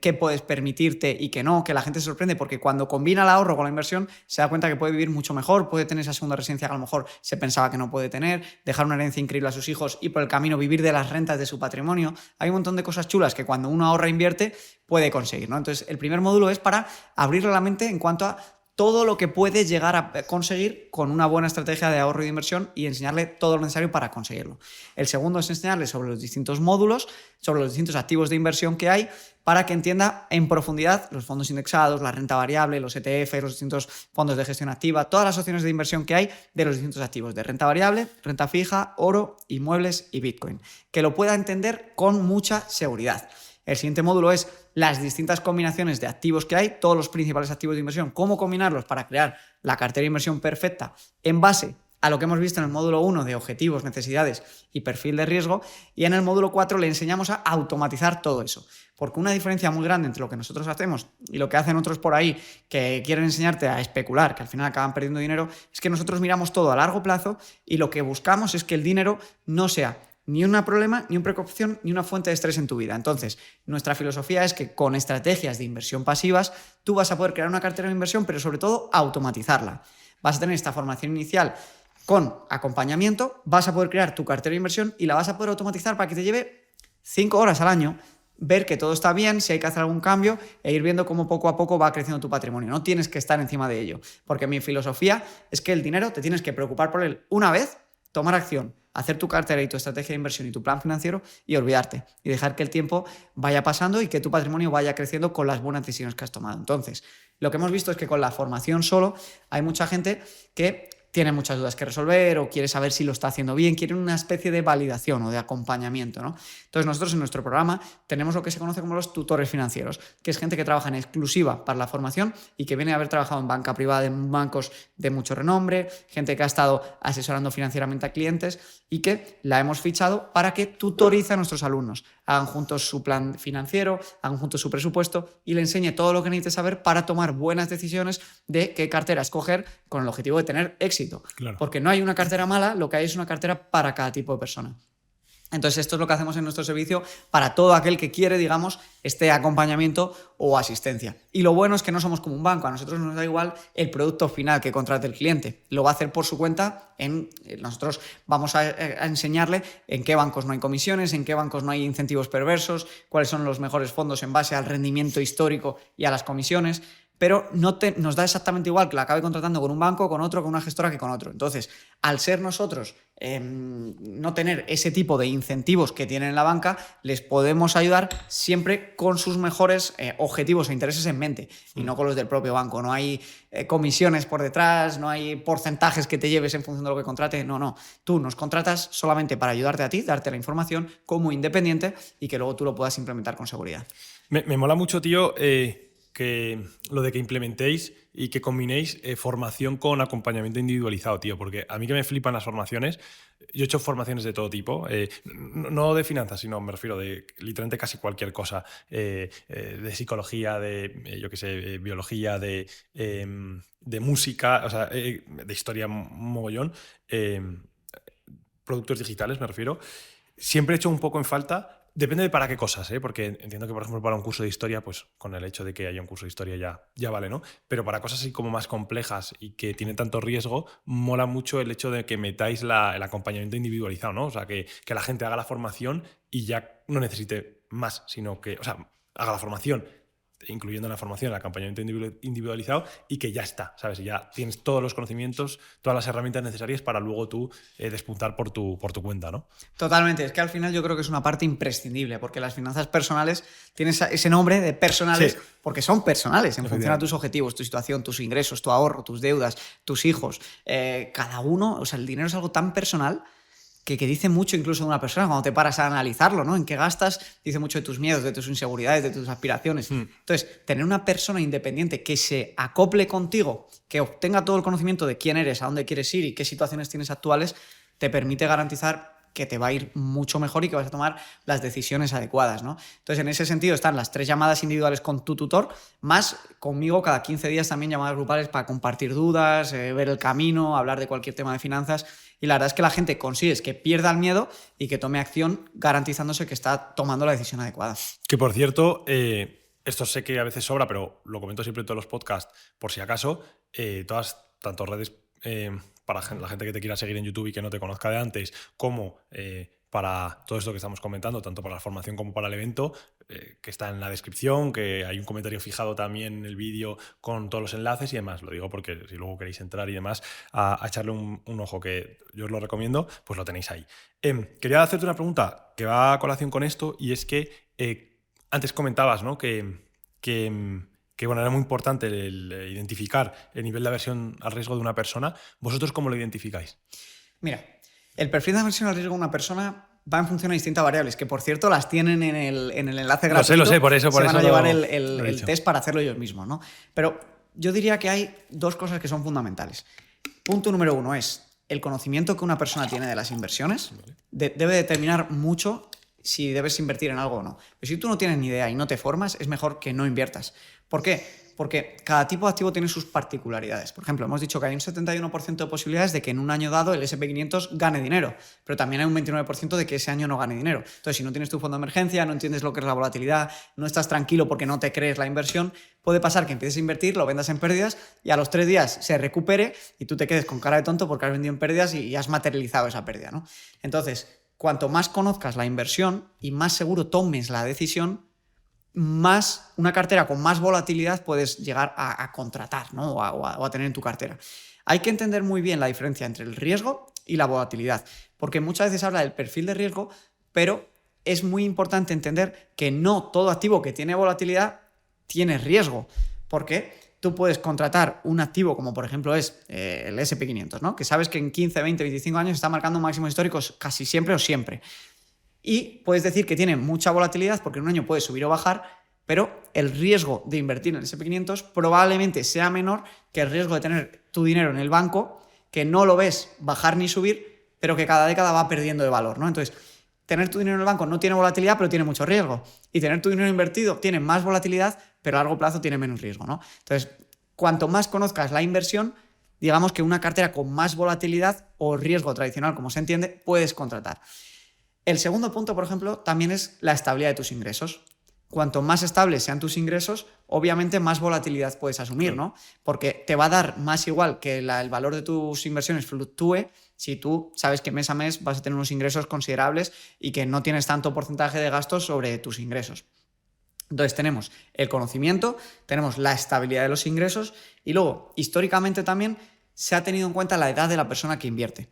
Speaker 2: qué puedes permitirte y qué no, que la gente se sorprende porque cuando combina el ahorro con la inversión se da cuenta que puede vivir mucho mejor, puede tener esa segunda residencia que a lo mejor se pensaba que no puede tener, dejar una herencia increíble a sus hijos y por el camino vivir de las rentas de su patrimonio. Hay un montón de cosas chulas que cuando uno ahorra e invierte puede conseguir, ¿no? Entonces, el primer módulo es para abrirle la mente en cuanto a todo lo que puede llegar a conseguir con una buena estrategia de ahorro y de inversión y enseñarle todo lo necesario para conseguirlo. El segundo es enseñarle sobre los distintos módulos, sobre los distintos activos de inversión que hay, para que entienda en profundidad los fondos indexados, la renta variable, los ETF, los distintos fondos de gestión activa, todas las opciones de inversión que hay de los distintos activos de renta variable, renta fija, oro, inmuebles y Bitcoin. Que lo pueda entender con mucha seguridad. El siguiente módulo es las distintas combinaciones de activos que hay, todos los principales activos de inversión, cómo combinarlos para crear la cartera de inversión perfecta en base a lo que hemos visto en el módulo 1 de objetivos, necesidades y perfil de riesgo, y en el módulo 4 le enseñamos a automatizar todo eso. Porque una diferencia muy grande entre lo que nosotros hacemos y lo que hacen otros por ahí que quieren enseñarte a especular, que al final acaban perdiendo dinero, es que nosotros miramos todo a largo plazo y lo que buscamos es que el dinero no sea ni un problema, ni una preocupación, ni una fuente de estrés en tu vida. Entonces, nuestra filosofía es que con estrategias de inversión pasivas, tú vas a poder crear una cartera de inversión, pero sobre todo automatizarla. Vas a tener esta formación inicial con acompañamiento, vas a poder crear tu cartera de inversión y la vas a poder automatizar para que te lleve 5 horas al año, ver que todo está bien, si hay que hacer algún cambio e ir viendo cómo poco a poco va creciendo tu patrimonio. No tienes que estar encima de ello, porque mi filosofía es que el dinero te tienes que preocupar por él una vez, tomar acción, hacer tu cartera y tu estrategia de inversión y tu plan financiero y olvidarte y dejar que el tiempo vaya pasando y que tu patrimonio vaya creciendo con las buenas decisiones que has tomado. Entonces, lo que hemos visto es que con la formación solo hay mucha gente que tiene muchas dudas que resolver o quiere saber si lo está haciendo bien, quiere una especie de validación o de acompañamiento, ¿no? Entonces nosotros en nuestro programa tenemos lo que se conoce como los tutores financieros, que es gente que trabaja en exclusiva para la formación y que viene a haber trabajado en banca privada, en bancos de mucho renombre, gente que ha estado asesorando financieramente a clientes y que la hemos fichado para que tutorice a nuestros alumnos, hagan juntos su plan financiero, hagan juntos su presupuesto y le enseñe todo lo que necesite saber para tomar buenas decisiones de qué cartera escoger con el objetivo de tener éxito.
Speaker 1: Claro.
Speaker 2: Porque no hay una cartera mala, lo que hay es una cartera para cada tipo de persona. Entonces, esto es lo que hacemos en nuestro servicio para todo aquel que quiere, digamos, este acompañamiento o asistencia. Y lo bueno es que no somos como un banco, a nosotros nos da igual el producto final que contrate el cliente. Lo va a hacer por su cuenta, nosotros vamos a enseñarle en qué bancos no hay comisiones, en qué bancos no hay incentivos perversos, cuáles son los mejores fondos en base al rendimiento histórico y a las comisiones. Pero nos da exactamente igual que la acabe contratando con un banco, con otro, con una gestora que con otro. Entonces, al ser nosotros no tener ese tipo de incentivos que tienen en la banca, les podemos ayudar siempre con sus mejores objetivos e intereses en mente y no con los del propio banco. No hay comisiones por detrás, no hay porcentajes que te lleves en función de lo que contrate. No. Tú nos contratas solamente para ayudarte a ti, darte la información como independiente y que luego tú lo puedas implementar con seguridad.
Speaker 1: Me mola mucho, tío, que lo de que implementéis y que combinéis formación con acompañamiento individualizado, tío, porque a mí que me flipan las formaciones, yo he hecho formaciones de todo tipo, no de finanzas, sino me refiero de literalmente casi cualquier cosa, de psicología, de, yo qué sé, biología, de música, o sea, de historia mogollón, productos digitales me refiero. Siempre he hecho un poco en falta. Depende de para qué cosas, ¿eh? Porque entiendo que, por ejemplo, para un curso de historia, pues con el hecho de que haya un curso de historia ya vale, ¿no? Pero para cosas así como más complejas y que tienen tanto riesgo, mola mucho el hecho de que metáis el acompañamiento individualizado, ¿no? O sea, que la gente haga la formación y ya no necesite más, sino que, o sea, haga la formación, incluyendo en la formación el acompañamiento individualizado y que ya está, ¿sabes? Y ya tienes todos los conocimientos, todas las herramientas necesarias para luego tú despuntar por tu cuenta, ¿no?
Speaker 2: Totalmente, es que al final yo creo que es una parte imprescindible porque las finanzas personales tienen ese nombre de personales, sí, porque son personales en función a tus objetivos, tu situación, tus ingresos, tu ahorro, tus deudas, tus hijos, cada uno, o sea, el dinero es algo tan personal que dice mucho incluso de una persona cuando te paras a analizarlo, ¿no? En qué gastas, dice mucho de tus miedos, de tus inseguridades, de tus aspiraciones. Entonces, tener una persona independiente que se acople contigo, que obtenga todo el conocimiento de quién eres, a dónde quieres ir y qué situaciones tienes actuales, te permite garantizar que te va a ir mucho mejor y que vas a tomar las decisiones adecuadas, ¿no? Entonces, en ese sentido están las 3 llamadas individuales con tu tutor, más conmigo cada 15 días también llamadas grupales para compartir dudas, ver el camino, hablar de cualquier tema de finanzas. Y la verdad es que la gente consigue que pierda el miedo y que tome acción garantizándose que está tomando la decisión adecuada.
Speaker 1: Que, por cierto, esto sé que a veces sobra, pero lo comento siempre en todos los podcasts, por si acaso, todas, tanto redes para la gente que te quiera seguir en YouTube y que no te conozca de antes, como para todo esto que estamos comentando, tanto para la formación como para el evento, que está en la descripción, que hay un comentario fijado también en el vídeo con todos los enlaces y demás. Lo digo porque si luego queréis entrar y demás, a echarle un ojo, que yo os lo recomiendo, pues lo tenéis ahí. Quería hacerte una pregunta que va a colación con esto, y es que antes comentabas, ¿no?, que bueno, era muy importante el identificar el nivel de aversión al riesgo de una persona. ¿Vosotros cómo lo identificáis?
Speaker 2: Mira, el perfil de aversión al riesgo de una persona va en función a distintas variables, que por cierto las tienen en el enlace gratuito.
Speaker 1: Lo sé, por eso.
Speaker 2: Se van a llevar el
Speaker 1: el
Speaker 2: test para hacerlo ellos mismos, ¿no? Pero yo diría que hay dos cosas que son fundamentales. Punto número 1 es el conocimiento que una persona tiene de las inversiones. Debe determinar mucho si debes invertir en algo o no. Pero si tú no tienes ni idea y no te formas, es mejor que no inviertas. ¿Por qué? Porque cada tipo de activo tiene sus particularidades. Por ejemplo, hemos dicho que hay un 71% de posibilidades de que en un año dado el S&P 500 gane dinero, pero también hay un 29% de que ese año no gane dinero. Entonces, si no tienes tu fondo de emergencia, no entiendes lo que es la volatilidad, no estás tranquilo porque no te crees la inversión, puede pasar que empieces a invertir, lo vendas en pérdidas y a los 3 días se recupere y tú te quedes con cara de tonto porque has vendido en pérdidas y has materializado esa pérdida, ¿no? Entonces, cuanto más conozcas la inversión y más seguro tomes la decisión, más una cartera con más volatilidad puedes llegar a contratar, ¿no? o a tener en tu cartera. Hay que entender muy bien la diferencia entre el riesgo y la volatilidad, porque muchas veces habla del perfil de riesgo, pero es muy importante entender que no todo activo que tiene volatilidad tiene riesgo, porque tú puedes contratar un activo como por ejemplo es el S&P 500, ¿no? Que sabes que en 15, 20, 25 años está marcando máximos históricos casi siempre o siempre. Y puedes decir que tiene mucha volatilidad porque en un año puede subir o bajar, pero el riesgo de invertir en el S&P 500 probablemente sea menor que el riesgo de tener tu dinero en el banco, que no lo ves bajar ni subir, pero que cada década va perdiendo de valor, ¿no? Entonces, tener tu dinero en el banco no tiene volatilidad, pero tiene mucho riesgo. Y tener tu dinero invertido tiene más volatilidad, pero a largo plazo tiene menos riesgo, ¿no? Entonces, cuanto más conozcas la inversión, digamos que una cartera con más volatilidad o riesgo tradicional, como se entiende, puedes contratar. El segundo punto, por ejemplo, también es la estabilidad de tus ingresos. Cuanto más estables sean tus ingresos, obviamente más volatilidad puedes asumir, ¿no? Porque te va a dar más igual que el valor de tus inversiones fluctúe si tú sabes que mes a mes vas a tener unos ingresos considerables y que no tienes tanto porcentaje de gastos sobre tus ingresos. Entonces tenemos el conocimiento, tenemos la estabilidad de los ingresos y luego, históricamente también, se ha tenido en cuenta la edad de la persona que invierte,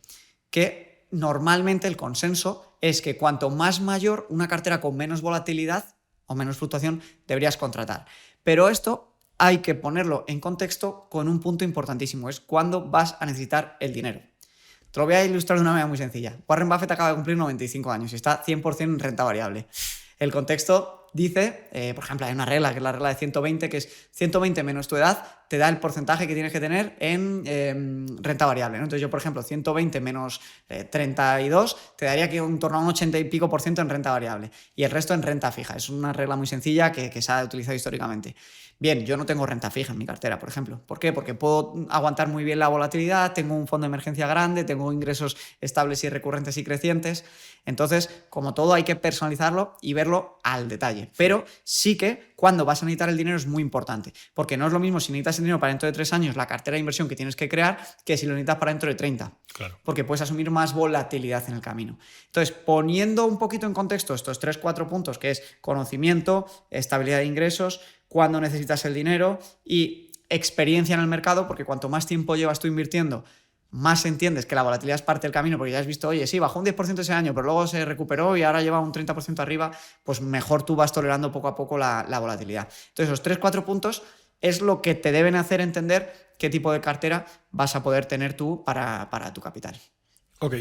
Speaker 2: que normalmente el consenso es que cuanto más mayor, una cartera con menos volatilidad o menos fluctuación deberías contratar. Pero esto hay que ponerlo en contexto con un punto importantísimo, es cuándo vas a necesitar el dinero. Te lo voy a ilustrar de una manera muy sencilla. Warren Buffett acaba de cumplir 95 años y está 100% en renta variable. El contexto dice, por ejemplo, hay una regla, que es la regla de 120, que es 120 menos tu edad, te da el porcentaje que tienes que tener en renta variable, ¿no? Entonces yo, por ejemplo, 120 menos 32, te daría que en torno a un 80 y pico % en renta variable y el resto en renta fija. Es una regla muy sencilla que se ha utilizado históricamente. Bien, yo no tengo renta fija en mi cartera, por ejemplo. ¿Por qué? Porque puedo aguantar muy bien la volatilidad, tengo un fondo de emergencia grande, tengo ingresos estables y recurrentes y crecientes. Entonces, como todo, hay que personalizarlo y verlo al detalle. Pero sí que cuando vas a necesitar el dinero es muy importante, porque no es lo mismo si necesitas el dinero para dentro de 3 años, la cartera de inversión que tienes que crear, que si lo necesitas para dentro de 30.
Speaker 1: Claro.
Speaker 2: Porque puedes asumir más volatilidad en el camino. Entonces, poniendo un poquito en contexto estos 3-4 puntos, que es conocimiento, estabilidad de ingresos, cuándo necesitas el dinero y experiencia en el mercado, porque cuanto más tiempo llevas tú invirtiendo, más entiendes que la volatilidad es parte del camino, porque ya has visto, oye, sí, bajó un 10% ese año, pero luego se recuperó y ahora lleva un 30% arriba, pues mejor tú vas tolerando poco a poco la volatilidad. Entonces, los 3-4 puntos es lo que te deben hacer entender qué tipo de cartera vas a poder tener tú para tu capital.
Speaker 1: Ok.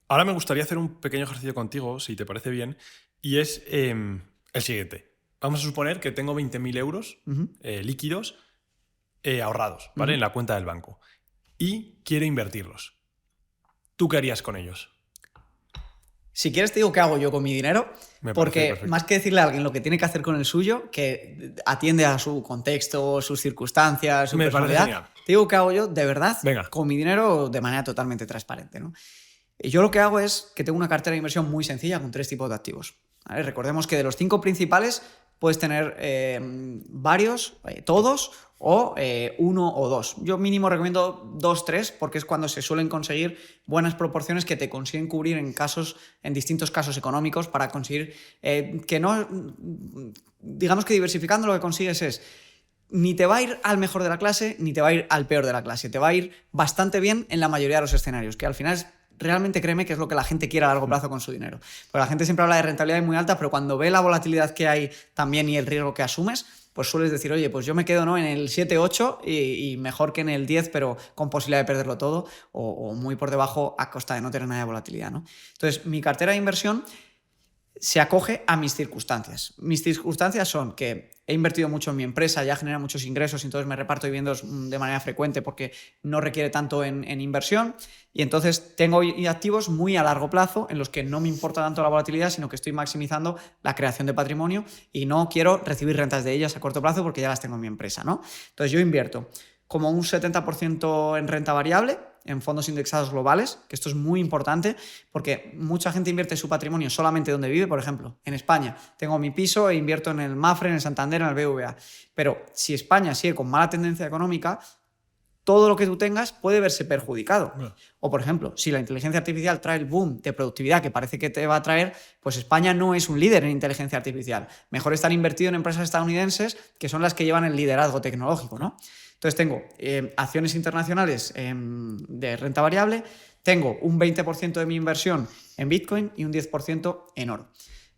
Speaker 1: Ahora me gustaría hacer un pequeño ejercicio contigo, si te parece bien, y es el siguiente. Vamos a suponer que tengo 20.000 euros líquidos ahorrados, ¿vale? En la cuenta del banco. Y quiero invertirlos. ¿Tú qué harías con ellos?
Speaker 2: Si quieres te digo qué hago yo con mi dinero, porque más que decirle a alguien lo que tiene que hacer con el suyo, que atiende a su contexto, sus circunstancias, su personalidad, te digo qué hago yo de verdad con mi dinero de manera totalmente transparente, ¿no? Yo lo que hago es que tengo una cartera de inversión muy sencilla con 3 tipos de activos, ¿vale? Recordemos que de los 5 principales, puedes tener varios, todos, o 1 o 2. Yo mínimo recomiendo 2, 3, porque es cuando se suelen conseguir buenas proporciones que te consiguen cubrir en distintos casos económicos para conseguir que no... Digamos que diversificando lo que consigues es ni te va a ir al mejor de la clase, ni te va a ir al peor de la clase. Te va a ir bastante bien en la mayoría de los escenarios, que al final es... Realmente créeme que es lo que la gente quiere a largo plazo con su dinero. Porque la gente siempre habla de rentabilidad muy alta, pero cuando ve la volatilidad que hay también y el riesgo que asumes, pues sueles decir, oye, pues yo me quedo, ¿no?, en el 7-8 y mejor que en el 10, pero con posibilidad de perderlo todo, o muy por debajo a costa de no tener nada de volatilidad, ¿no? Entonces, mi cartera de inversión se acoge a mis circunstancias. Mis circunstancias son que he invertido mucho en mi empresa, ya genera muchos ingresos, y entonces me reparto dividendos de manera frecuente porque no requiere tanto en inversión, y entonces tengo activos muy a largo plazo en los que no me importa tanto la volatilidad, sino que estoy maximizando la creación de patrimonio y no quiero recibir rentas de ellas a corto plazo porque ya las tengo en mi empresa, ¿no? Entonces yo invierto como un 70% en renta variable, en fondos indexados globales, que esto es muy importante porque mucha gente invierte su patrimonio solamente donde vive. Por ejemplo, en España tengo mi piso e invierto en el Mafre, en el Santander, en el BBVA. Pero si España sigue con mala tendencia económica, todo lo que tú tengas puede verse perjudicado. Bueno. O, por ejemplo, si la inteligencia artificial trae el boom de productividad que parece que te va a traer, pues España no es un líder en inteligencia artificial. Mejor estar invertido en empresas estadounidenses que son las que llevan el liderazgo tecnológico, ¿no? Entonces tengo acciones internacionales de renta variable, tengo un 20% de mi inversión en Bitcoin y un 10% en oro.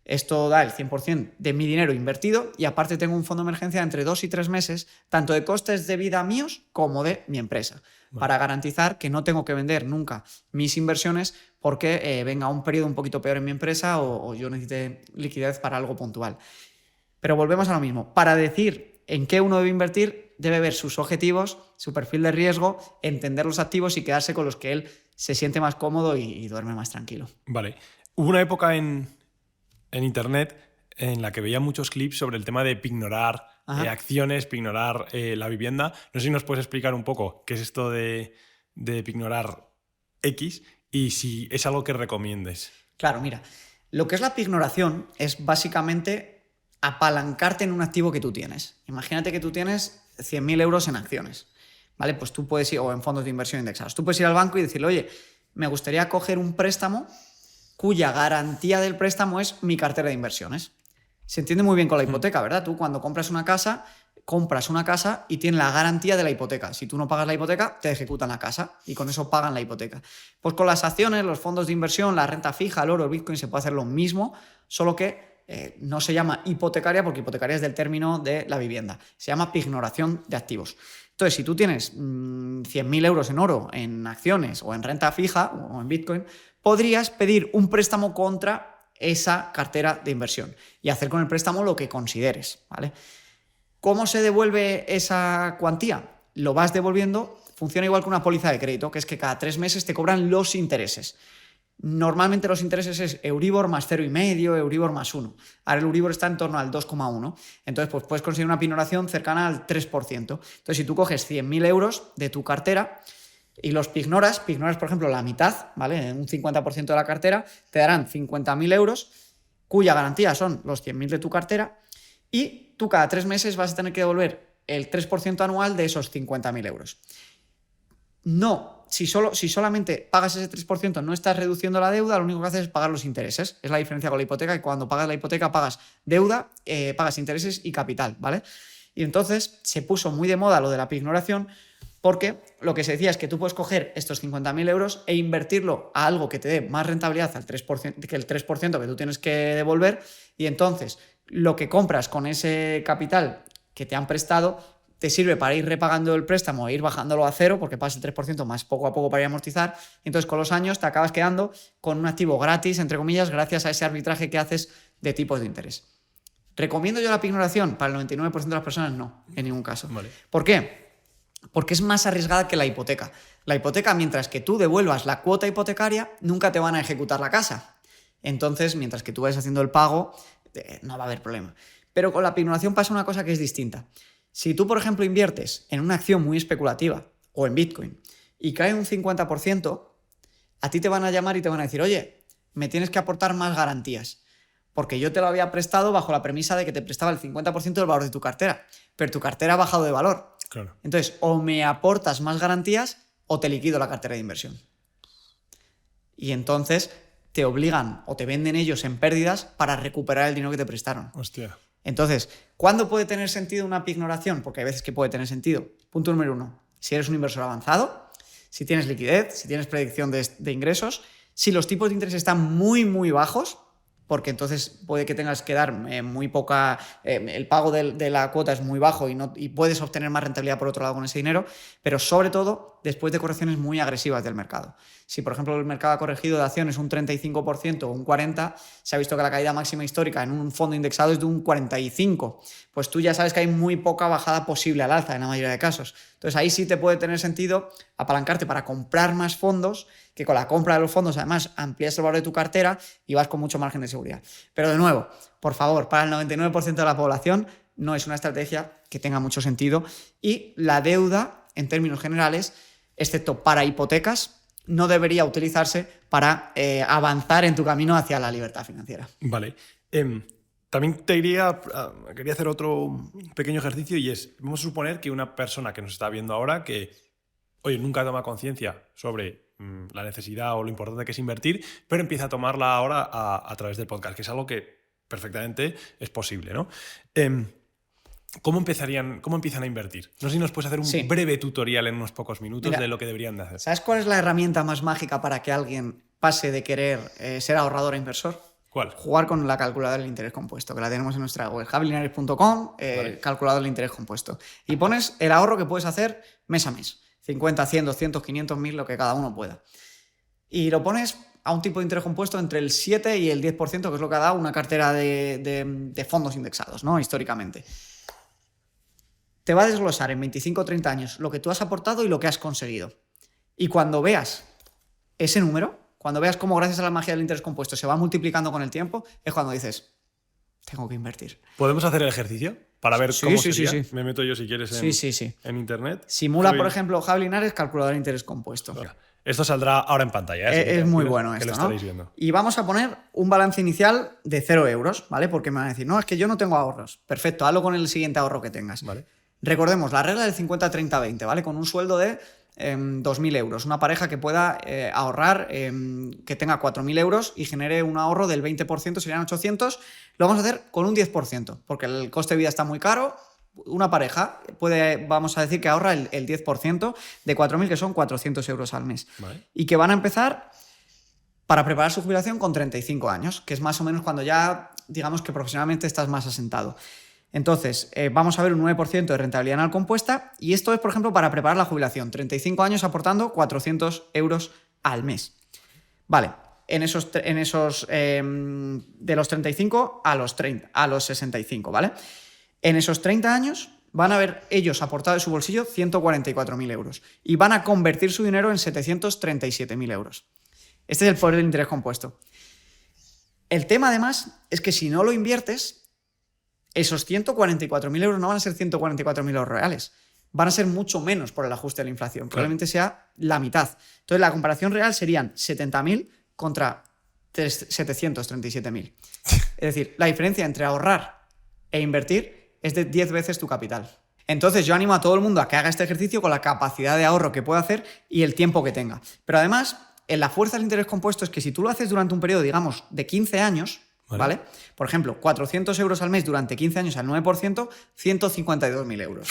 Speaker 2: Esto da el 100% de mi dinero invertido, y aparte tengo un fondo de emergencia entre 2 y 3 meses, tanto de costes de vida míos como de mi empresa, para garantizar que no tengo que vender nunca mis inversiones porque venga un periodo un poquito peor en mi empresa o yo necesite liquidez para algo puntual. Pero volvemos a lo mismo. Para decir en qué uno debe invertir, debe ver sus objetivos, su perfil de riesgo, entender los activos y quedarse con los que él se siente más cómodo y duerme más tranquilo.
Speaker 1: Vale. Hubo una época en internet en la que veía muchos clips sobre el tema de pignorar acciones, pignorar la vivienda. No sé si nos puedes explicar un poco qué es esto de pignorar X y si es algo que recomiendes.
Speaker 2: Claro, mira, lo que es la pignoración es básicamente apalancarte en un activo que tú tienes. Imagínate que tú tienes 100.000 euros en acciones, ¿vale? Pues tú puedes ir, o en fondos de inversión indexados, tú puedes ir al banco y decirle, oye, me gustaría coger un préstamo cuya garantía del préstamo es mi cartera de inversiones. Se entiende muy bien con la hipoteca, ¿verdad? Tú cuando compras una casa y tienes la garantía de la hipoteca. Si tú no pagas la hipoteca, te ejecutan la casa y con eso pagan la hipoteca. Pues con las acciones, los fondos de inversión, la renta fija, el oro, el Bitcoin, se puede hacer lo mismo, solo que no se llama hipotecaria porque hipotecaria es del término de la vivienda. Se llama pignoración de activos. Entonces, si tú tienes 100.000 euros en oro, en acciones o en renta fija o en Bitcoin, podrías pedir un préstamo contra esa cartera de inversión y hacer con el préstamo lo que consideres, ¿vale? ¿Cómo se devuelve esa cuantía? Lo vas devolviendo, funciona igual que una póliza de crédito, que es que cada 3 meses te cobran los intereses. Normalmente los intereses es Euribor más 0,5, Euribor más 1. Ahora el Euribor está en torno al 2,1. Entonces, pues puedes conseguir una pignoración cercana al 3%. Entonces, si tú coges 100.000 euros de tu cartera y los pignoras, por ejemplo, la mitad, ¿vale? Un 50% de la cartera, te darán 50.000 euros, cuya garantía son los 100.000 de tu cartera, y tú cada 3 meses vas a tener que devolver el 3% anual de esos 50.000 euros. No, si solamente pagas ese 3%, no estás reduciendo la deuda, lo único que haces es pagar los intereses. Es la diferencia con la hipoteca, que cuando pagas la hipoteca pagas deuda, pagas intereses y capital, ¿vale? Y entonces se puso muy de moda lo de la pignoración, porque lo que se decía es que tú puedes coger estos 50.000 euros e invertirlo a algo que te dé más rentabilidad al 3%, que el 3% que tú tienes que devolver, y entonces lo que compras con ese capital que te han prestado te sirve para ir repagando el préstamo e ir bajándolo a cero, porque pagas el 3% más poco a poco para ir a amortizar. Entonces, con los años te acabas quedando con un activo gratis, entre comillas, gracias a ese arbitraje que haces de tipos de interés. ¿Recomiendo yo la pignoración? Para el 99% de las personas no, en ningún caso.
Speaker 1: Vale.
Speaker 2: ¿Por qué? Porque es más arriesgada que la hipoteca. La hipoteca, mientras que tú devuelvas la cuota hipotecaria, nunca te van a ejecutar la casa. Entonces, mientras que tú vayas haciendo el pago, no va a haber problema. Pero con la pignoración pasa una cosa que es distinta. Si tú, por ejemplo, inviertes en una acción muy especulativa o en Bitcoin y cae un 50%, a ti te van a llamar y te van a decir, oye, me tienes que aportar más garantías. porque yo te lo había prestado bajo la premisa de que te prestaba el 50% del valor de tu cartera, pero tu cartera ha bajado de valor.
Speaker 1: Claro.
Speaker 2: Entonces, o me aportas más garantías o te liquido la cartera de inversión. Y entonces te obligan o te venden ellos en pérdidas para recuperar el dinero que te prestaron.
Speaker 1: Hostia.
Speaker 2: Entonces, ¿cuándo puede tener sentido una pignoración? Porque hay veces que puede tener sentido. Punto número 1. Si eres un inversor avanzado, si tienes liquidez, si tienes predicción de ingresos, si los tipos de interés están muy, muy bajos, porque entonces puede que tengas que dar muy poca... el pago de la cuota es muy bajo y puedes obtener más rentabilidad por otro lado con ese dinero, pero sobre todo después de correcciones muy agresivas del mercado. Si, por ejemplo, el mercado ha corregido de acciones un 35% o un 40%, se ha visto que la caída máxima histórica en un fondo indexado es de un 45%. Pues tú ya sabes que hay muy poca bajada posible al alza en la mayoría de casos. Entonces ahí sí te puede tener sentido apalancarte para comprar más fondos, que con la compra de los fondos además amplías el valor de tu cartera y vas con mucho margen de seguridad. Pero de nuevo, por favor, para el 99% de la población no es una estrategia que tenga mucho sentido y la deuda, en términos generales, excepto para hipotecas, no debería utilizarse para avanzar en tu camino hacia la libertad financiera.
Speaker 1: Vale. También quería hacer otro pequeño ejercicio y es, vamos a suponer que una persona que nos está viendo ahora que, oye, nunca toma conciencia sobre la necesidad o lo importante que es invertir, pero empieza a tomarla ahora a través del podcast, que es algo que perfectamente es posible, ¿no? ¿Cómo empiezan a invertir? No sé si nos puedes hacer un breve tutorial en unos pocos minutos de lo que deberían de hacer.
Speaker 2: ¿Sabes cuál es la herramienta más mágica para que alguien pase de querer ser ahorrador a inversor?
Speaker 1: ¿Cuál?
Speaker 2: Jugar con la calculadora del interés compuesto, que la tenemos en nuestra web, javillinares.com, vale. Calculador del interés compuesto. Y pones el ahorro que puedes hacer mes a mes. 50, 100, 200, 500, 1000, lo que cada uno pueda. Y lo pones a un tipo de interés compuesto entre el 7 y el 10%, que es lo que ha dado una cartera de fondos indexados, ¿no? Históricamente. Te va a desglosar en 25 o 30 años lo que tú has aportado y lo que has conseguido. Y cuando veas ese número, cuando veas cómo gracias a la magia del interés compuesto se va multiplicando con el tiempo, es cuando dices, tengo que invertir.
Speaker 1: ¿Podemos hacer el ejercicio para ver cómo sería?
Speaker 2: Sí.
Speaker 1: Me meto yo si quieres en internet.
Speaker 2: Simula, por ejemplo, Javi Linares, calculador de interés compuesto.
Speaker 1: Venga. Esto saldrá ahora en pantalla.
Speaker 2: Es muy bueno esto,
Speaker 1: que lo estaréis viendo.
Speaker 2: Y vamos a poner un balance inicial de 0 euros, ¿vale? Porque me van a decir, no, es que yo no tengo ahorros. Perfecto, hazlo con el siguiente ahorro que tengas.
Speaker 1: Vale.
Speaker 2: Recordemos la regla del 50-30-20, ¿vale? Con un sueldo de 2.000 euros. Una pareja que pueda ahorrar, que tenga 4.000 euros y genere un ahorro del 20%, serían 800. Lo vamos a hacer con un 10%, porque el coste de vida está muy caro. Una pareja puede, vamos a decir, que ahorra el 10% de 4.000, que son 400 euros al mes.
Speaker 1: Vale.
Speaker 2: Y que van a empezar para preparar su jubilación con 35 años, que es más o menos cuando ya, digamos que profesionalmente estás más asentado. Entonces, vamos a ver un 9% de rentabilidad anual compuesta y esto es, por ejemplo, para preparar la jubilación. 35 años aportando 400 euros al mes. Vale, de los 35 a los 30, a los 65, ¿vale? En esos 30 años van a haber ellos aportado de su bolsillo 144.000 euros y van a convertir su dinero en 737.000 euros. Este es el poder del interés compuesto. El tema, además, es que si no lo inviertes, esos 144.000 euros no van a ser 144.000 euros reales. Van a ser mucho menos por el ajuste de la inflación. Probablemente sea la mitad. Entonces, la comparación real serían 70.000 contra 737.000. Es decir, la diferencia entre ahorrar e invertir es de 10 veces tu capital. Entonces, yo animo a todo el mundo a que haga este ejercicio con la capacidad de ahorro que pueda hacer y el tiempo que tenga. Pero además, en la fuerza del interés compuesto es que si tú lo haces durante un periodo, digamos, de 15 años... ¿Vale? Por ejemplo, 400 euros al mes durante 15 años al 9%, 152.000 euros.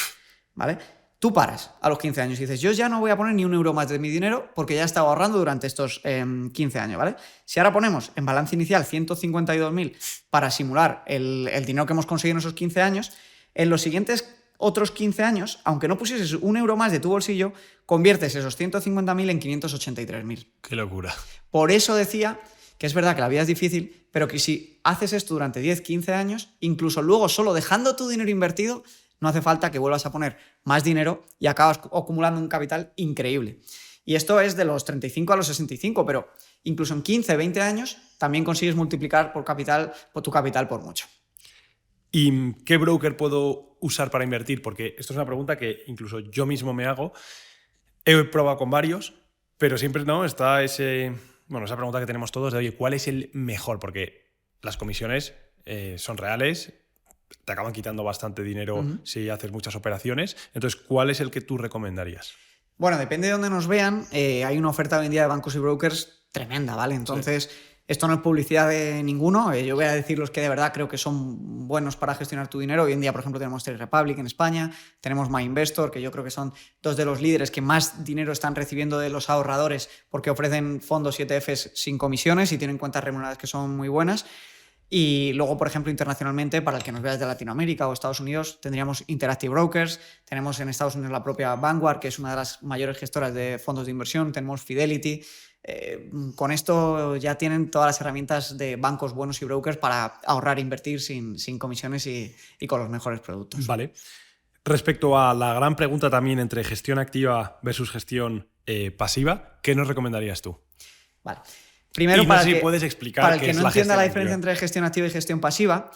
Speaker 2: ¿Vale? Tú paras a los 15 años y dices, yo ya no voy a poner ni un euro más de mi dinero porque ya he estado ahorrando durante estos 15 años, ¿vale? Si ahora ponemos en balance inicial 152.000 para simular el dinero que hemos conseguido en esos 15 años, en los siguientes otros 15 años, aunque no pusieses un euro más de tu bolsillo, conviertes esos 150.000 en 583.000.
Speaker 1: ¡Qué locura!
Speaker 2: Por eso decía que es verdad que la vida es difícil, pero que si haces esto durante 10, 15 años, incluso luego solo dejando tu dinero invertido, no hace falta que vuelvas a poner más dinero y acabas acumulando un capital increíble. Y esto es de los 35 a los 65, pero incluso en 15, 20 años también consigues multiplicar por tu capital por mucho.
Speaker 1: ¿Y qué broker puedo usar para invertir? Porque esto es una pregunta que incluso yo mismo me hago. He probado con varios, pero siempre no está esa pregunta que tenemos todos de, oye, ¿cuál es el mejor? Porque las comisiones son reales, te acaban quitando bastante dinero si haces muchas operaciones. Entonces, ¿cuál es el que tú recomendarías?
Speaker 2: Bueno, depende de dónde nos vean. Hay una oferta hoy en día de bancos y brokers tremenda, ¿vale? Entonces, esto no es publicidad de ninguno. Yo voy a decir los que de verdad creo que son buenos para gestionar tu dinero. Hoy en día, por ejemplo, tenemos Trade Republic en España, tenemos MyInvestor, que yo creo que son dos de los líderes que más dinero están recibiendo de los ahorradores porque ofrecen fondos y ETFs sin comisiones y tienen cuentas remuneradas que son muy buenas. Y luego, por ejemplo, internacionalmente, para el que nos vea desde Latinoamérica o Estados Unidos, tendríamos Interactive Brokers, tenemos en Estados Unidos la propia Vanguard, que es una de las mayores gestoras de fondos de inversión, tenemos Fidelity. Con esto ya tienen todas las herramientas de bancos buenos y brokers para ahorrar e invertir sin comisiones y con los mejores productos.
Speaker 1: Vale. Respecto a la gran pregunta también entre gestión activa versus gestión pasiva, ¿qué nos recomendarías tú?
Speaker 2: Vale. Primero,
Speaker 1: para el que
Speaker 2: no entienda la diferencia entre gestión activa y gestión pasiva,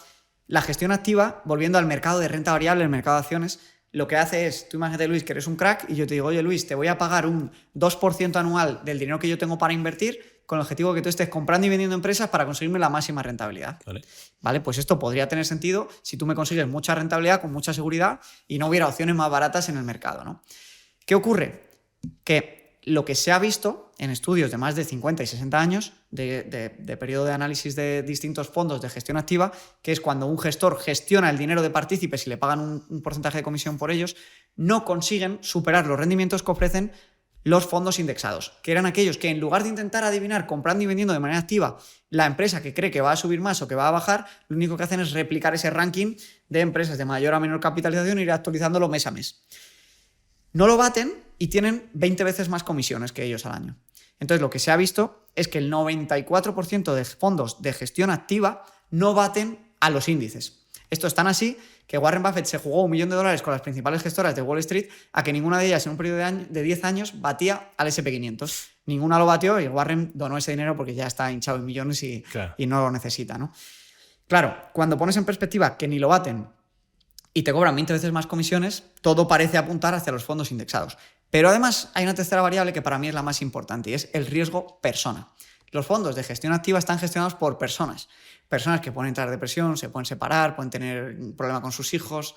Speaker 2: la gestión activa, volviendo al mercado de renta variable, el mercado de acciones, lo que hace es, tú imagínate, Luis, que eres un crack y yo te digo, oye, Luis, te voy a pagar un 2% anual del dinero que yo tengo para invertir con el objetivo de que tú estés comprando y vendiendo empresas para conseguirme la máxima rentabilidad. Vale, pues esto podría tener sentido si tú me consigues mucha rentabilidad con mucha seguridad y no hubiera opciones más baratas en el mercado, ¿no? ¿Qué ocurre? Que lo que se ha visto en estudios de más de 50 y 60 años de periodo de análisis de distintos fondos de gestión activa, que es cuando un gestor gestiona el dinero de partícipes y le pagan un porcentaje de comisión por ellos, no consiguen superar los rendimientos que ofrecen los fondos indexados, que eran aquellos que en lugar de intentar adivinar comprando y vendiendo de manera activa la empresa que cree que va a subir más o que va a bajar, lo único que hacen es replicar ese ranking de empresas de mayor a menor capitalización e ir actualizándolo mes a mes. No lo baten y tienen 20 veces más comisiones que ellos al año. Entonces, lo que se ha visto es que el 94% de fondos de gestión activa no baten a los índices. Esto es tan así que Warren Buffett se jugó $1 millón con las principales gestoras de Wall Street a que ninguna de ellas en un periodo de 10 años batía al S&P 500. Ninguna lo batió y Warren donó ese dinero porque ya está hinchado en millones y no lo necesita, ¿no? Claro, cuando pones en perspectiva que ni lo baten y te cobran 20 veces más comisiones, todo parece apuntar hacia los fondos indexados. Pero además hay una tercera variable que para mí es la más importante y es el riesgo persona. Los fondos de gestión activa están gestionados por personas. Personas que pueden entrar en depresión, se pueden separar, pueden tener un problema con sus hijos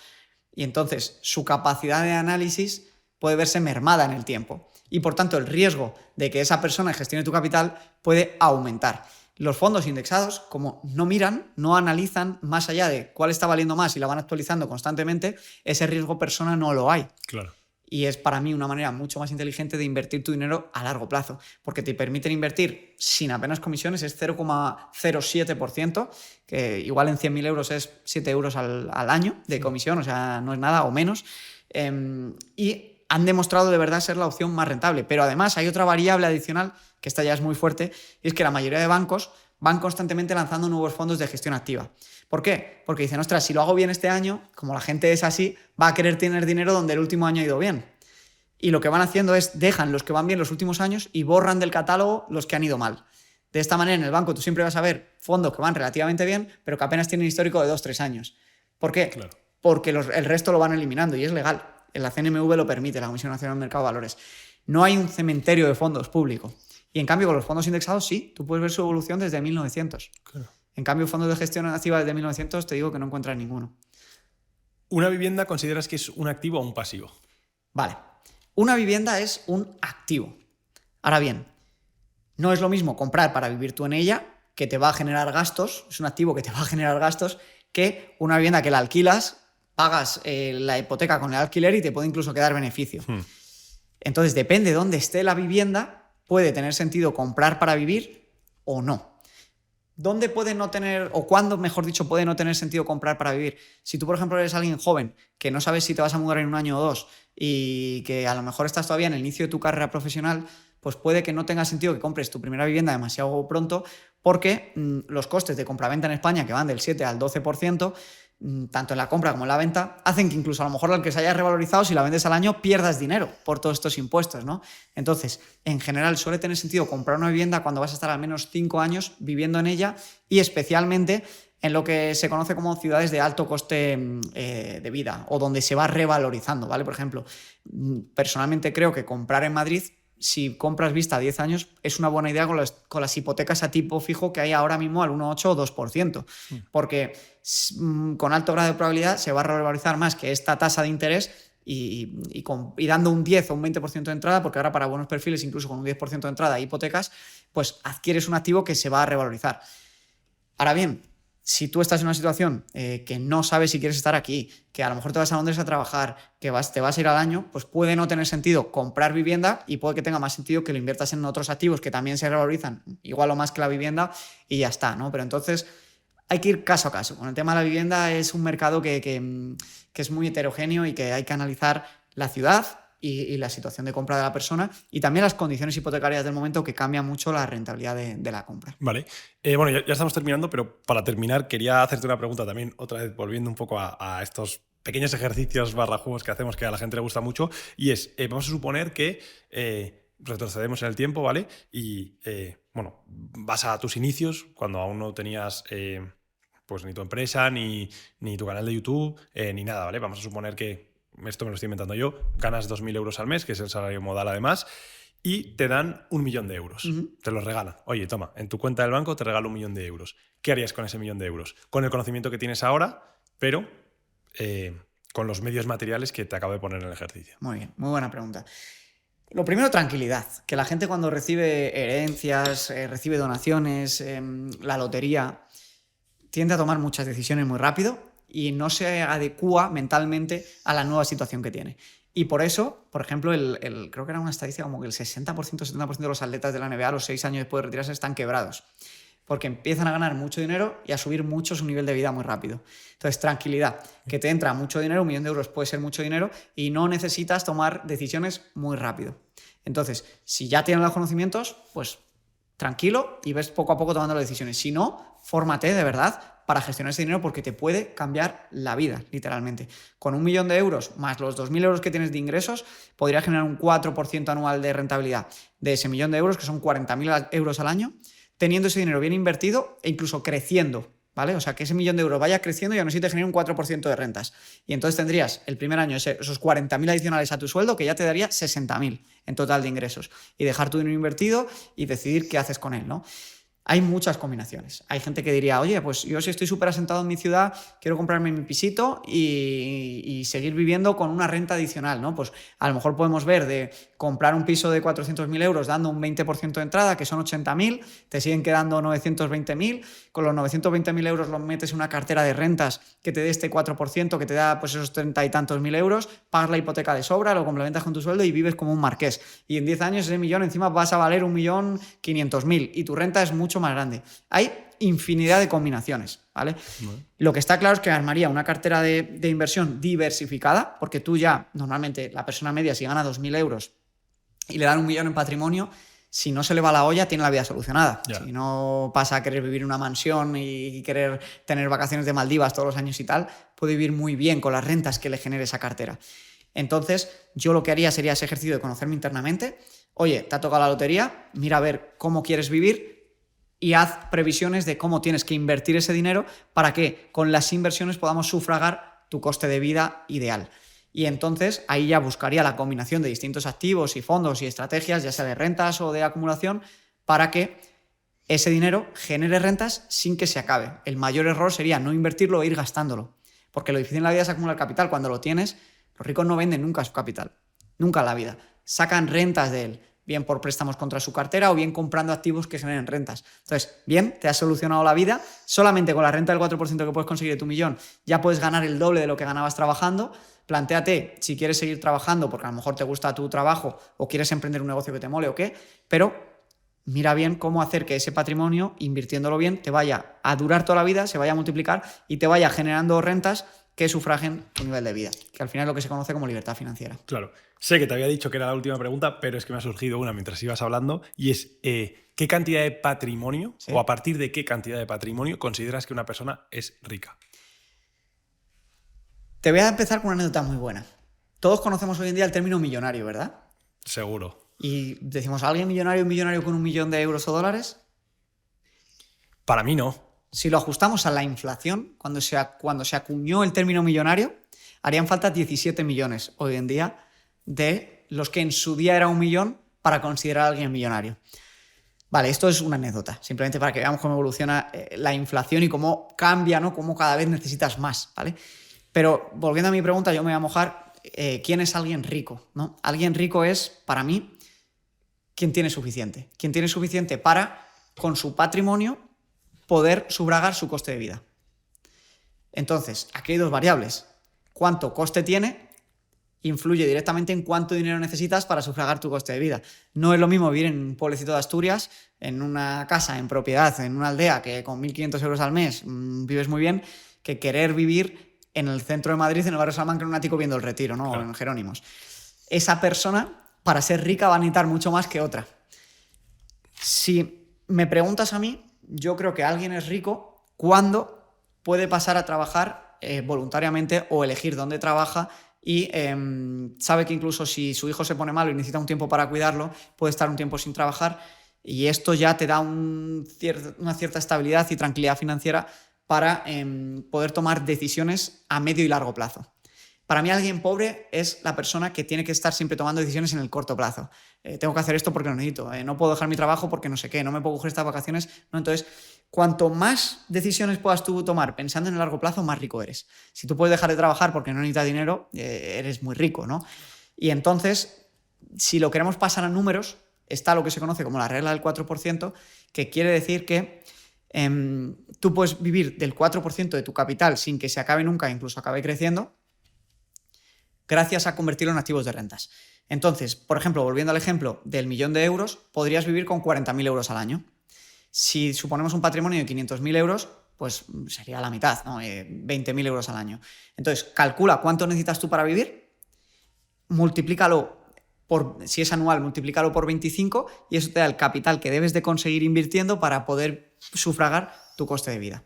Speaker 2: y entonces su capacidad de análisis puede verse mermada en el tiempo. Y por tanto el riesgo de que esa persona gestione tu capital puede aumentar. Los fondos indexados, como no miran, no analizan más allá de cuál está valiendo más y la van actualizando constantemente, ese riesgo persona no lo hay.
Speaker 1: Claro.
Speaker 2: Y es para mí una manera mucho más inteligente de invertir tu dinero a largo plazo, porque te permiten invertir sin apenas comisiones, es 0,07%, que igual en 100.000 euros es 7 euros al año de comisión, o sea, no es nada o menos. Y han demostrado de verdad ser la opción más rentable. Pero además hay otra variable adicional, que esta ya es muy fuerte, y es que la mayoría de bancos van constantemente lanzando nuevos fondos de gestión activa. ¿Por qué? Porque dicen, ostras, si lo hago bien este año, como la gente es así, va a querer tener dinero donde el último año ha ido bien. Y lo que van haciendo es, dejan los que van bien los últimos años y borran del catálogo los que han ido mal. De esta manera, en el banco tú siempre vas a ver fondos que van relativamente bien, pero que apenas tienen histórico de 2-3 años. ¿Por qué?
Speaker 1: Claro.
Speaker 2: Porque el resto lo van eliminando y es legal. La CNMV lo permite, la Comisión Nacional del Mercado de Valores. No hay un cementerio de fondos público. Y en cambio, con los fondos indexados sí, tú puedes ver su evolución desde 1900.
Speaker 1: Claro.
Speaker 2: En cambio, fondos de gestión activa desde 1900 te digo que no encuentras ninguno.
Speaker 1: ¿Una vivienda consideras que es un activo o un pasivo?
Speaker 2: Vale. Una vivienda es un activo. Ahora bien, no es lo mismo comprar para vivir tú en ella, que te va a generar gastos, es un activo que te va a generar gastos, que una vivienda que la alquilas, pagas la hipoteca con el alquiler y te puede incluso quedar beneficio. Entonces, depende de dónde esté la vivienda, puede tener sentido comprar para vivir o no. ¿Dónde puede no tener, o cuándo, mejor dicho, puede no tener sentido comprar para vivir? Si tú, por ejemplo, eres alguien joven que no sabes si te vas a mudar en un año o dos y que a lo mejor estás todavía en el inicio de tu carrera profesional, pues puede que no tenga sentido que compres tu primera vivienda demasiado pronto porque los costes de compraventa en España, que van del 7 al 12%, tanto en la compra como en la venta, hacen que incluso a lo mejor al que se haya revalorizado, si la vendes al año, pierdas dinero por todos estos impuestos, ¿no? Entonces, en general, suele tener sentido comprar una vivienda cuando vas a estar al menos 5 años viviendo en ella y especialmente en lo que se conoce como ciudades de alto coste de vida o donde se va revalorizando, ¿vale? Por ejemplo, personalmente creo que comprar en Madrid si compras vista a 10 años, es una buena idea con las hipotecas a tipo fijo que hay ahora mismo al 1,8 o 2%. Porque con alto grado de probabilidad se va a revalorizar más que esta tasa de interés y dando un 10 o un 20% de entrada, porque ahora para buenos perfiles, incluso con un 10% de entrada y hipotecas, pues adquieres un activo que se va a revalorizar. Ahora bien, si tú estás en una situación que no sabes si quieres estar aquí, que a lo mejor te vas a Londres a trabajar, que te vas a ir al año, pues puede no tener sentido comprar vivienda y puede que tenga más sentido que lo inviertas en otros activos que también se revalorizan igual o más que la vivienda y ya está, ¿no? Pero entonces hay que ir caso a caso. Con el tema de la vivienda es un mercado que es muy heterogéneo y que hay que analizar la ciudad y la situación de compra de la persona y también las condiciones hipotecarias del momento, que cambian mucho la rentabilidad de la compra.
Speaker 1: Vale. Bueno, ya estamos terminando, pero para terminar quería hacerte una pregunta también, otra vez volviendo un poco a estos pequeños ejercicios juegos que hacemos que a la gente le gusta mucho, y es, vamos a suponer que retrocedemos en el tiempo, ¿vale? Y, bueno, vas a tus inicios, cuando aún no tenías pues ni tu empresa, ni tu canal de YouTube, ni nada, ¿vale? Vamos a suponer que, esto me lo estoy inventando yo, ganas 2.000 euros al mes, que es el salario modal además, y te dan 1 millón de euros. Te los regalan. Oye, toma, en tu cuenta del banco te regalo 1 millón de euros. ¿Qué harías con ese 1 millón de euros? Con el conocimiento que tienes ahora, pero con los medios materiales que te acabo de poner en el ejercicio.
Speaker 2: Muy bien, muy buena pregunta. Lo primero, tranquilidad. Que la gente cuando recibe herencias, recibe donaciones, la lotería, tiende a tomar muchas decisiones muy rápido y no se adecúa mentalmente a la nueva situación que tiene. Y por eso, por ejemplo, creo que era una estadística como que el 60%, 70% de los atletas de la NBA a los 6 años después de retirarse están quebrados. Porque empiezan a ganar mucho dinero y a subir mucho su nivel de vida muy rápido. Entonces, tranquilidad, que te entra mucho dinero, 1 millón de euros puede ser mucho dinero y no necesitas tomar decisiones muy rápido. Entonces, si ya tienes los conocimientos, pues tranquilo y ves poco a poco tomando las decisiones. Si no, fórmate de verdad para gestionar ese dinero, porque te puede cambiar la vida, literalmente. Con 1 millón de euros más los 2.000 euros que tienes de ingresos, podrías generar un 4% anual de rentabilidad de ese 1 millón de euros, que son 40.000 euros al año, teniendo ese dinero bien invertido e incluso creciendo, ¿vale? O sea, que ese 1 millón de euros vaya creciendo y aún así te genere un 4% de rentas. Y entonces tendrías el primer año esos 40.000 adicionales a tu sueldo, que ya te daría 60.000 en total de ingresos. Y dejar tu dinero invertido y decidir qué haces con él, ¿no? Hay muchas combinaciones. Hay gente que diría, oye, pues yo si estoy súper asentado en mi ciudad, quiero comprarme mi pisito y seguir viviendo con una renta adicional, ¿no? Pues a lo mejor podemos ver de comprar un piso de 400.000 euros dando un 20% de entrada, que son 80.000, te siguen quedando 920.000, con los 920.000 euros los metes en una cartera de rentas que te dé este 4%, que te da pues esos 30 y tantos mil euros, pagas la hipoteca de sobra, lo complementas con tu sueldo y vives como un marqués. Y en 10 años ese millón encima vas a valer 1.500.000 y tu renta es mucho más grande. Hay infinidad de combinaciones, ¿vale? Bueno. Lo que está claro es que armaría una cartera de inversión diversificada, porque tú ya, normalmente, la persona media, si gana 2.000 euros y le dan 1 millón en patrimonio, si no se le va la olla, tiene la vida solucionada. Yeah. Si no pasa a querer vivir en una mansión y querer tener vacaciones de Maldivas todos los años y tal, puede vivir muy bien con las rentas que le genere esa cartera. Entonces, yo lo que haría sería ese ejercicio de conocerme internamente. Oye, te ha tocado la lotería, mira a ver cómo quieres vivir y haz previsiones de cómo tienes que invertir ese dinero para que con las inversiones podamos sufragar tu coste de vida ideal. Y entonces ahí ya buscaría la combinación de distintos activos y fondos y estrategias, ya sea de rentas o de acumulación, para que ese dinero genere rentas sin que se acabe. El mayor error sería no invertirlo e ir gastándolo, porque lo difícil en la vida es acumular capital. Cuando lo tienes, los ricos no venden nunca su capital, nunca en la vida. Sacan rentas de él, bien por préstamos contra su cartera o bien comprando activos que generen rentas. Entonces, bien, te has solucionado la vida. Solamente con la renta del 4% que puedes conseguir de tu millón ya puedes ganar el doble de lo que ganabas trabajando. Plantéate si quieres seguir trabajando porque a lo mejor te gusta tu trabajo o quieres emprender un negocio que te mole o qué, pero mira bien cómo hacer que ese patrimonio, invirtiéndolo bien, te vaya a durar toda la vida, se vaya a multiplicar y te vaya generando rentas que sufraguen tu nivel de vida, que al final es lo que se conoce como libertad financiera.
Speaker 1: Claro. Sé que te había dicho que era la última pregunta, pero es que me ha surgido una mientras ibas hablando, y es ¿qué cantidad de patrimonio, ¿sí?, o a partir de qué cantidad de patrimonio consideras que una persona es rica?
Speaker 2: Te voy a empezar con una anécdota muy buena. Todos conocemos hoy en día el término millonario, ¿verdad?
Speaker 1: Seguro.
Speaker 2: Y decimos, ¿alguien millonario, un millonario con 1 millón de euros o dólares?
Speaker 1: Para mí no.
Speaker 2: Si lo ajustamos a la inflación, cuando se acuñó el término millonario, harían falta 17 millones hoy en día de los que en su día era 1 millón, para considerar a alguien millonario? Vale, esto es una anécdota, simplemente para que veamos cómo evoluciona la inflación y cómo cambia, ¿no? Cómo cada vez necesitas más, ¿vale? Pero volviendo a mi pregunta, yo me voy a mojar. ¿Quién es alguien rico? ¿No? Alguien rico es, para mí, quien tiene suficiente. Quien tiene suficiente para, con su patrimonio, poder sufragar su coste de vida. Entonces, aquí hay dos variables. ¿Cuánto coste tiene? Influye directamente en cuánto dinero necesitas para sufragar tu coste de vida. No es lo mismo vivir en un pueblecito de Asturias, en una casa, en propiedad, en una aldea, que con 1.500 euros al mes vives muy bien, que querer vivir en el centro de Madrid, en el barrio Salamanca, en un ático viendo el Retiro, ¿no? Claro. O en Jerónimos. Esa persona, para ser rica, va a necesitar mucho más que otra. Si me preguntas a mí, yo creo que alguien es rico cuando puede pasar a trabajar voluntariamente o elegir dónde trabaja y sabe que incluso si su hijo se pone malo y necesita un tiempo para cuidarlo, puede estar un tiempo sin trabajar, y esto ya te da una cierta estabilidad y tranquilidad financiera para poder tomar decisiones a medio y largo plazo. Para mí, alguien pobre es la persona que tiene que estar siempre tomando decisiones en el corto plazo. Tengo que hacer esto porque lo necesito, no puedo dejar mi trabajo porque no sé qué, no me puedo coger estas vacaciones, ¿no? Entonces, cuanto más decisiones puedas tú tomar pensando en el largo plazo, más rico eres. Si tú puedes dejar de trabajar porque no necesitas dinero, eres muy rico, ¿no? Y entonces, si lo queremos pasar a números, está lo que se conoce como la regla del 4%, que quiere decir que tú puedes vivir del 4% de tu capital sin que se acabe nunca, incluso acabe creciendo, gracias a convertirlo en activos de rentas. Entonces, por ejemplo, volviendo al ejemplo del 1.000.000 de euros, podrías vivir con 40.000 euros al año. Si suponemos un patrimonio de 500.000 euros, pues sería la mitad, ¿no? 20.000 euros al año. Entonces, calcula cuánto necesitas tú para vivir, multiplícalo si es anual, multiplícalo por 25 y eso te da el capital que debes de conseguir invirtiendo para poder sufragar tu coste de vida.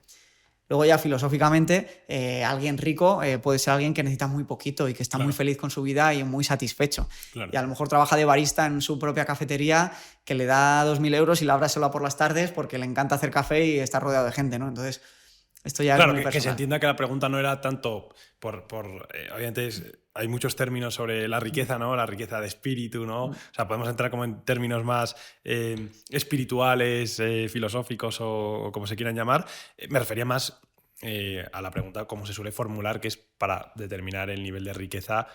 Speaker 2: Luego ya filosóficamente, alguien rico puede ser alguien que necesita muy poquito y que está muy feliz con su vida y muy satisfecho. Claro. Y a lo mejor trabaja de barista en su propia cafetería que le da 2.000 euros y la abre sola por las tardes porque le encanta hacer café y está rodeado de gente, ¿no? Entonces, esto ya es muy personal.
Speaker 1: Que se entienda que la pregunta no era tanto obviamente hay muchos términos sobre la riqueza, ¿no? La riqueza de espíritu, ¿no? O sea, podemos entrar como en términos más espirituales, filosóficos o como se quieran llamar. Me refería más a la pregunta cómo se suele formular, que es para determinar el nivel de riqueza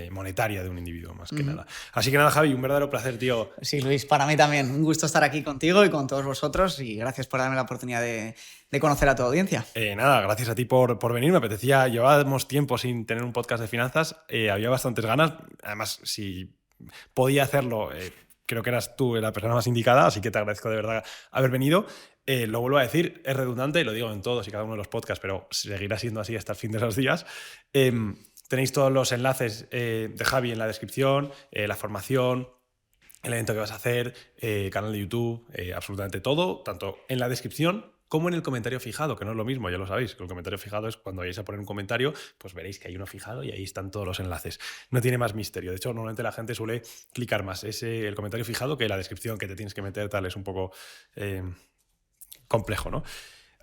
Speaker 1: monetaria de un individuo, más que nada. Así que nada, Javi, un verdadero placer, tío.
Speaker 2: Sí, Luis, para mí también. Un gusto estar aquí contigo y con todos vosotros y gracias por darme la oportunidad de conocer a tu audiencia.
Speaker 1: Nada, gracias a ti por venir. Me apetecía, llevábamos tiempo sin tener un podcast de finanzas, había bastantes ganas. Además, si podía hacerlo, creo que eras tú la persona más indicada, así que te agradezco de verdad haber venido. Lo vuelvo a decir, es redundante, lo digo en todos y cada uno de los podcasts, pero seguirá siendo así hasta el fin de los días. Tenéis todos los enlaces de Javi en la descripción, la formación, el evento que vas a hacer, canal de YouTube, absolutamente todo, tanto en la descripción como en el comentario fijado, que no es lo mismo, ya lo sabéis, que el comentario fijado es cuando vayáis a poner un comentario, pues veréis que hay uno fijado y ahí están todos los enlaces. No tiene más misterio. De hecho, normalmente la gente suele clicar más el comentario fijado que la descripción que te tienes que meter, tal, es un poco complejo, ¿no?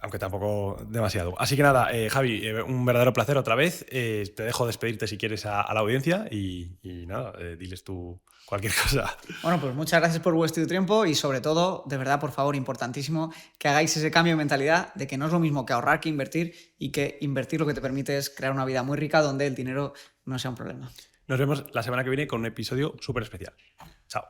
Speaker 1: Aunque tampoco demasiado. Así que nada, Javi, un verdadero placer otra vez. Te dejo despedirte si quieres a la audiencia y nada, diles tú cualquier cosa.
Speaker 2: Bueno, pues muchas gracias por vuestro tiempo y sobre todo, de verdad, por favor, importantísimo que hagáis ese cambio de mentalidad de que no es lo mismo que ahorrar que invertir y que invertir lo que te permite es crear una vida muy rica donde el dinero no sea un problema.
Speaker 1: Nos vemos la semana que viene con un episodio súper especial. Chao.